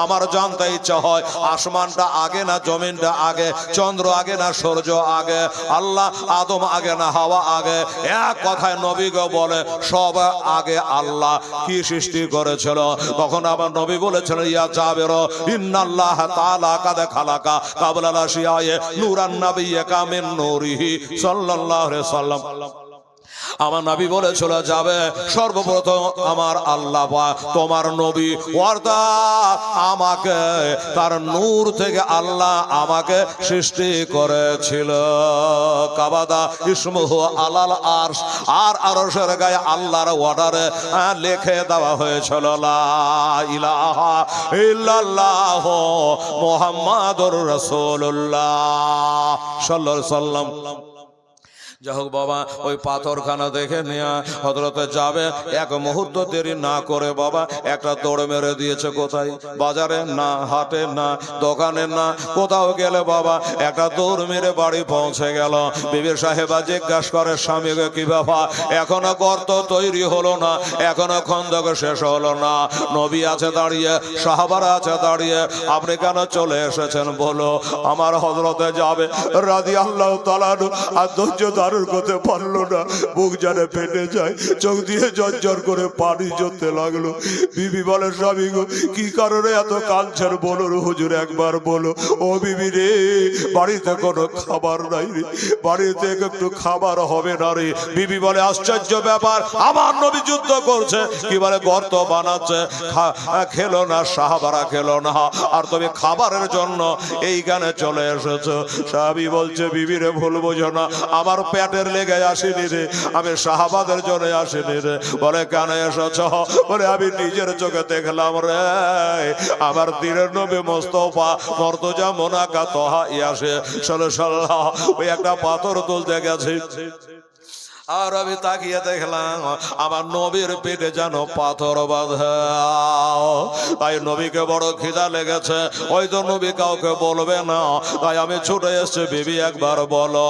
আমার জানতে ইচ্ছা হয় আসমানটা আগে না জমিনটা আগে, চন্দ্র আগে না সূর্য আগে, আল্লাহ আদম আগে না হাওয়া আগে। এক কথায় নবী গো বলে সব আগে আল্লাহ কি সৃষ্টি করেছিল। তখন আমার নবী বলেছিল ইয়া জাবের ইন্নাল্লাহ তাআলা কাদ খালাকা কাবলা আশিয়ায়ে নূরান নাবিয়্যিকা মিন নূরিহি সাল্লাল্লাহু আলাইহি সাল্লাম। আমার নবী বলেছিল যাবে সর্বপ্রথম আমার আল্লাহ তোমার নবী অর্থাৎ আমাকে তার নূর থেকে আল্লাহ আমাকে সৃষ্টি করেছিল। কাবাদা ইসমুহু আলাল আরশ, আর আরশের গায়ে আল্লাহর অর্ডারে লিখে দেওয়া হয়েছিল লা ইলাহা ইল্লাল্লাহ মুহাম্মাদুর রাসূলুল্লাহ সাল্লাল্লাহু আলাইহি ওয়াসাল্লাম। যাই হোক বাবা, ওই পাথরখানা দেখে নিয়ে হযরতে যাবে এক মুহূর্ত দেরি না করে বাবা একটা দৌড় মেরে দিয়েছে। কোথায়? বাজারে না, হাটে না, দোকানে না, কোথাও গেলে বাবা একটা দৌড় মেরে বাড়ি পৌঁছে গেল। বিবি সাহেবা জিজ্ঞাসা করে স্বামীকে, কি বাবা এখনো গর্ত তৈরি হলো না, এখনো খন্দক শেষ হলো না, নবী আছে দাঁড়িয়ে, সাহাবারা আছে দাঁড়িয়ে, আপনি কেন চলে এসেছেন? বলো আমার হযরতে যাবে রাদিয়াল্লাহু তাআলা আর ধৈর্য ধারণ করতে পারলো না, বুক জানে ফেটে যায়, চোখ দিয়ে ঝরঝর করে পানি ঝরতে লাগলো। বিবি বলে, স্বামী গো কি কারণে এত কাঁদছেন বলো হুজুর, একবার বলো। ও বিবি রে, বাড়িতে কোনো খাবার নাই রে, বাড়িতে একটু খাবার হবে না রে। বিবি বলে, আশ্চর্য ব্যাপার, আমার নবী যুদ্ধ করছে, কি বলে গর্ত বানাচ্ছে, খেলো না, সাহাবারা খেলো না, আর তুমি খাবারের জন্য এইখানে চলে এসেছো। স্বামী বলছে, বিবি রে ভুল বোঝো না, আমার পেটের লেগে আসেনি রে, আমি সাহাবাদের জন্য আসেনি রে। বলে, কেন এসেছ? বলে, আমি নিজের চোখে দেখলাম রে, আমার দিনের নবী মোস্তফা মর্তজা মোনাকা তহা ইয়াসে সাল্লাল্লাহু, ওই একটা পাথর তুলতে গেছে, আর আমি তাকিয়ে দেখলাম আমার নবীর পেটে যেন পাথর বাঁধা। তাই নবীকে বড় খিদা লেগেছে, ওই তো নবী কাউকে বলবে না, তাই আমি ছুটে এসেছি। বিবি একবার বলো,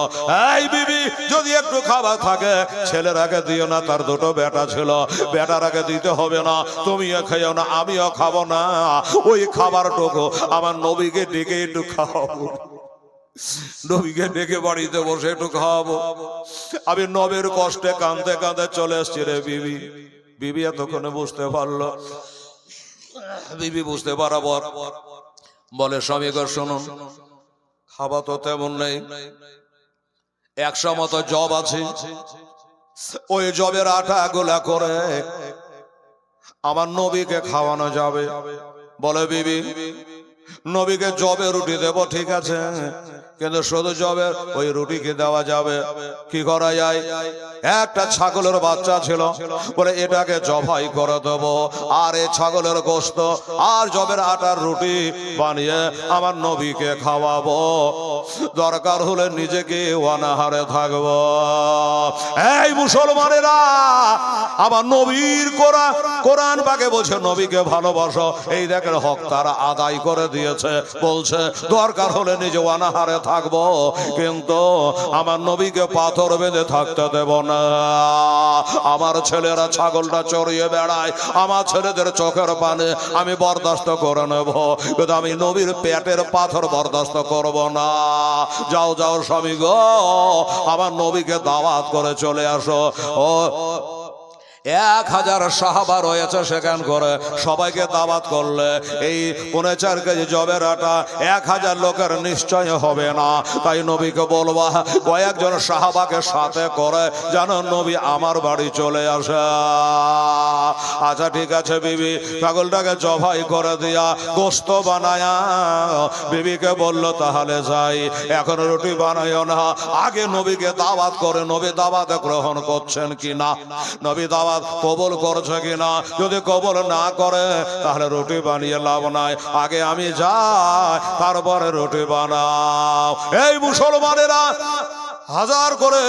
এই বিবি যদি একটু খাবার থাকে ছেলের আগে দিও না, তার দুটো বেটা ছিল, বেটার আগে দিতে হবে না, তুমিও খেয়েও না, আমিও খাবো না, ওই খাবারটুকু আমার নবীকে ডেকে একটু খাওয়াবো, নবীকে ডেকে বাড়িতে বসে একটু খাওয়াবো। আমি নবীর কষ্টে কাঁদতে কাঁদতে চলে এসছি রে বিবি। বিবি এতক্ষণে বুঝতে পারলো, বিবি বুঝতে পারাবর বলে, স্বামী গো শুনুন, খাবার তো তেমন নেই, 100 মতো জব আছে, ওই জবের আটা গোলা করে আমার নবীকে খাওয়ানো যাবে। বলে, বিবি নবীকে জবে রুটি দেব, ঠিক আছে, কিন্তু শুধু জবের ওই রুটিকে দেওয়া যাবে, কি করা যায়? একটা ছাগলের বাচ্চা ছিল, বলে এটাকে জবাই করে দেব, আর এই ছাগলের গোশত আর জবের আটার রুটি বানিয়ে আমার নবীকে খাওয়াবো, দরকার হলে নিজেকে অনাহারে থাকবো। এই মুসলমানেরা, আমার নবীর কোরআন পাকে বলছে নবীকে ভালোবাসো, এই দেখেন হক তারা আদায় করে দিয়েছে, বলছে দরকার হলে নিজে অনাহারে থাকবো, কিন্তু আমার নবীকে পাথর বেঁধে থাকতে দেব না। আমার ছেলেরা ছাগলটা চড়িয়ে বেড়ায়, আমার ছেলেদের চোখের পানে আমি বরদাস্ত করে নেব, কিন্তু আমি নবীর পেটের পাথর বরদাস্ত করব না। যাও যাও স্বামী গো, আমার নবীকে দাওয়াত করে চলে আসো। ও 1000 সাহাবা রয়েছে সেখান করে, সবাইকে দাওয়াত করলে এই 4.5 কেজি জবের আটা 1000 লোকের নিশ্চয় হবে না। তাই নবীকে বলবা কয়েকজন সাহাবাকে সাথে করে যেন নবী আমার বাড়ি চলে আসে। আচ্ছা ঠিক আছে বিবি, ছাগলটাকে জবাই করে দিয়া গোশত বানায়া বিবিকে বলল, তাহলে যাই, এখন রুটি বানাইও না, আগে নবীকে দাওয়াত করে নবী দাওয়াত গ্রহণ করছেন কিনা, নবী দাওয়াত কবুল করছে কিনা। যদি কবুল না করে তাহলে রুটি বানিয়ে লাভ নাই, আগে আমি যাই তারপরে রুটি বানাও। এই মুসলমানেরা, 1000 করে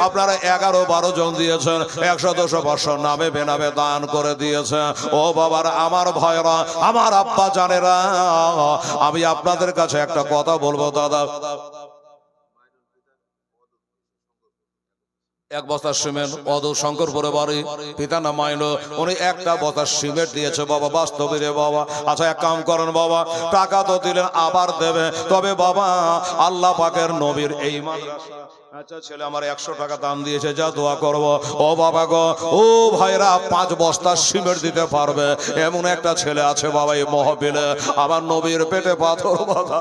আপনারা 11-12 জন দিয়েছেন, 100-200 নামে বেনামে দান করে দিয়েছেন। ও বাবার, আমার ভাইরা, আমার আব্বা জানেরা, আমি আপনাদের কাছে একটা কথা বলবো দাদা। 1 বস্তা সিমেন্ট, অদূ শঙ্করপুরে বাড়ি, পিতা নাম মাইনো, উনি 1টা বস্তা সিমেন্ট দিয়েছে বাবা, বাস্তবে রে বাবা। আচ্ছা এক কাম করেন বাবা, টাকা তো দিলেন, আবার দেবে, তবে বাবা আল্লাহ পাকের নবীর এই মাদ্রাসা, আচ্ছা ছেলে আমার 100 টাকা দাম দিয়েছে, যা দোয়া করব। ও বাবা গো, ও ভাইরা 5 বস্তা সিমেন্ট দিতে পারবে এমন একটা ছেলে আছে বাবা এই মহফিলে। আমার নবীর পেটে পাথর বাঁধা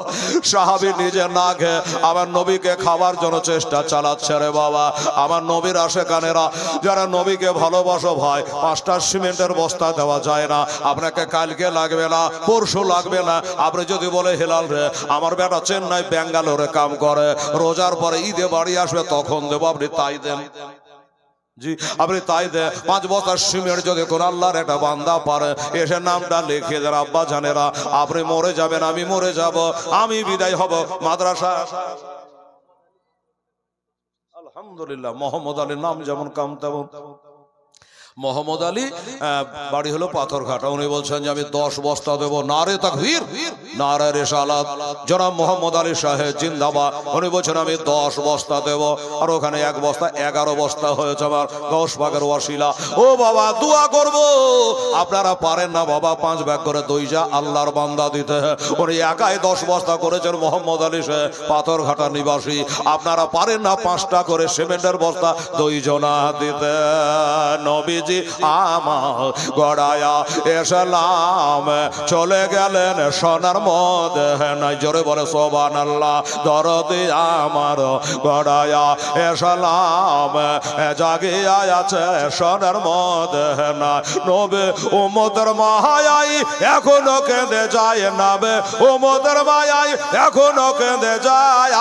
সাহাবী নিজে না খেয়ে আমার নবীকে খাওয়ার জন্য চেষ্টা চালাচ্ছে রে বাবা। আমার নবীর আশেকানেরা যারা নবীকে ভালোবাসো ভাই, 5টা সিমেন্টের বস্তা দেওয়া যায় না, আপনাকে কালকে লাগবে না, পরশু লাগবে না। আপনি যদি বলে, হেলাল রে আমার বেটা চেন্নাই ব্যাঙ্গালোরে কাম করে, রোজার পরে ঈদে বাড়ি আসবে তখন দেবো, আপনি তাই দেন। জি আপনি তাই দেন। 5 বস্তা সিমেন্ট যদি কোন আল্লাহর একটা বান্দা পারে এসে নামটা লিখে দেন, আব্বা জানেরা আপনি মরে যাবেন, আমি মরে যাব, আমি বিদায় হব, মাদ্রাসা আলহামদুলিল্লাহ। মোহাম্মদ আলীর নাম যেমন কাম তেমন। মোহাম্মদ আলী বাড়ি হলো পাথরঘাটা। উনি বলছেন যে আমি 10 বস্তা দেবো। নারে তাকবীর, নারে রিসালাত। জনাব মোহাম্মদ আলী সাহেব জিন্দাবাদ। উনি বলছেন আমি 10 বস্তা দেবো। আর ওখানে 1 বস্তা 11 বস্তা হয়েছে আমার গৌস পাকের ওয়াসিলা। ও বাবা দোয়া করব, আপনারা পারেন না বাবা 5 ব্যাগ করে দই যা আল্লাহর বান্দা দিতে। উনি একাই 10 বস্তা করেছেন মোহাম্মদ আলী সাহেব, পাথরঘাটা নিবাসী। আপনারা পারেন না 5টা করে সিমেন্টের বস্তা দই জনা দিতে। নবী আমার গড়ায়া এসলাম চলে গেলেন সোনার মদিনায়। জোরে বলে সুবহানাল্লাহ। দরদি আমার গড়ায়া এসলাম জাগিয়া আছে সোনার মদিনায়। নবী উম্মতের মায়ায় এখনো কেঁদে যায়, নবী উম্মতের মায়ায় এখনো কেঁদে যায়।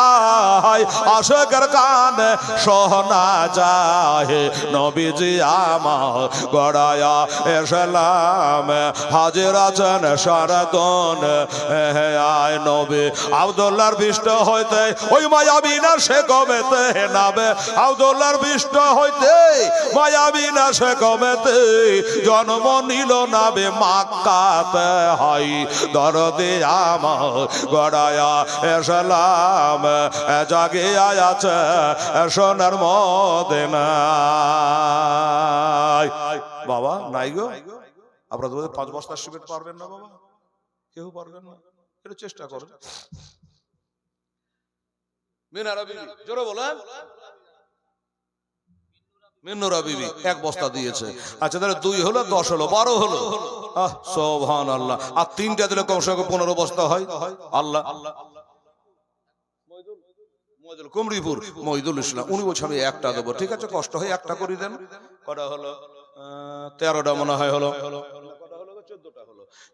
আশিকের কানে শোনা যায় নবীজি আমার গড়ায়া এসলাম হাজির আছেন সারাদন। আয় নবী আব্দুল্লাহর বিষ্ট হইতে ওই মায়াবী না সে কমেতে নাবে। আব্দুল্লাহর বিষ্ট হইতে মায়াবী না সে কমেতে জন্ম নিল নাবে মাক্কাতে। হাই দরদি আমার গড়ায়া এসলাম জাগিয়া আছে সোনার মদিনায়। বাবা নাই গো, আপনারা 5 বস্তা সিমেন্ট পারবেন না বাবা? কেউ পারবেন না? একটু চেষ্টা করুন। মিনারা বিবি জোরে বলেন। মিনুরা বিবি 1 বস্তা দিয়েছে। আচ্ছা তাহলে 2 হলো 10 হলো 12 হলো। সুবহানাল্লাহ। আর 3টা দিলে কমসে কম 15 বস্তা হয়। আল্লাহ কুমরিপুর মহিদুল ইসলাম উনি বলছে আমি 1টা দেবো। ঠিক আছে কষ্ট হয় 1টা করে দেন। কটা হলো? 13টা মনে হয় হলো।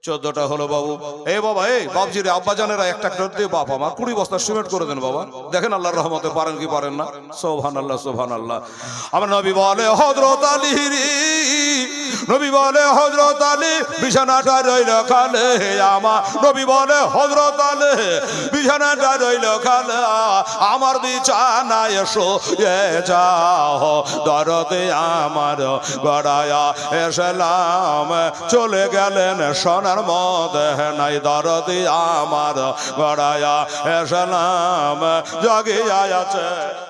14টা হলো বাবু। এই বাবা এই বাবজি রে আব্বা জানেরা 1টা করে দিয়ে বাপ আমার 20 বস্তা সিমেন্ট করে দেন বাবা। দেখেন আল্লাহর রহমতে পারেন কি পারেন না। সুবহানাল্লাহ সুবহানাল্লাহ। আমার নবী বলে হযরত আলী রে, নবী বলে হযরত আলী বিছানাটা রইল খালে। আমার নবী বলে হযরত আলী বিছানাটা রইল খালে, আমার বিছানায় এসো যাও। দরদে আমার গড়ায়া এসলাম চলে গেলেন সোনার মদিনায়। দরদি আমার গড়ায়া এসলাম জাগিয়া আছে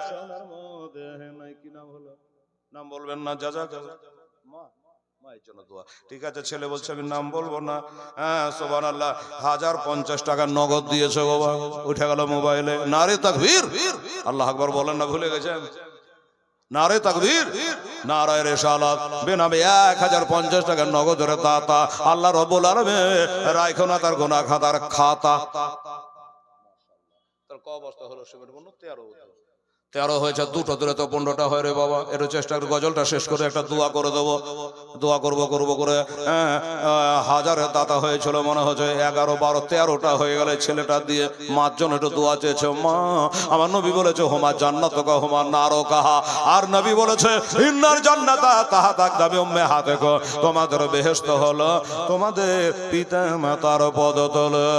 সোনার মদিনায়। কি নাম হলো? নাম বলবেন না? যা যা ঠিক আছে ছেলে বলছে আমি নাম বলবো না। হ্যাঁ সুবহানাল্লাহ। 1050 টাকা নগদ দিয়েছে বাবা। উঠে গেল মোবাইলে। নারে তাকবীর, আল্লাহ আকবার বলেন না ভুলে গেছেন? নারে তাকবীর, নারায়ে রিসালাত। বেনামে 1050 টাকা নগদের দাতা আল্লাহ রাব্বুল আলামিন রাখো না তার গুনাহ খাতার খাতা। তার ক অবস্থা হলো সিমেন্ট? 13 হয়েছে। 2টো দিলে তো 15টা হয় রে বাবা। একটু চেষ্টা করে গজলটা শেষ করে একটা দোয়া করে দেবো। দোয়া করবো করে 1000-এর দাতা হয়েছিল মনে হচ্ছে 11, 12, 13টা হয়ে গেলে ছেলেটা দিয়ে মার জন্য একটু দোয়া চেয়েছে। মা আমার নবী বলেছে হুমা জান্নাতুকা হুমা নারুকাহা। আর নবী বলেছে ইন্নার জান্নাতা তাহাতা আকদামি উম্মাহাতিকুম, তোমাদের বেহেশত হলো তোমাদের পিতা মাতার পদতলে।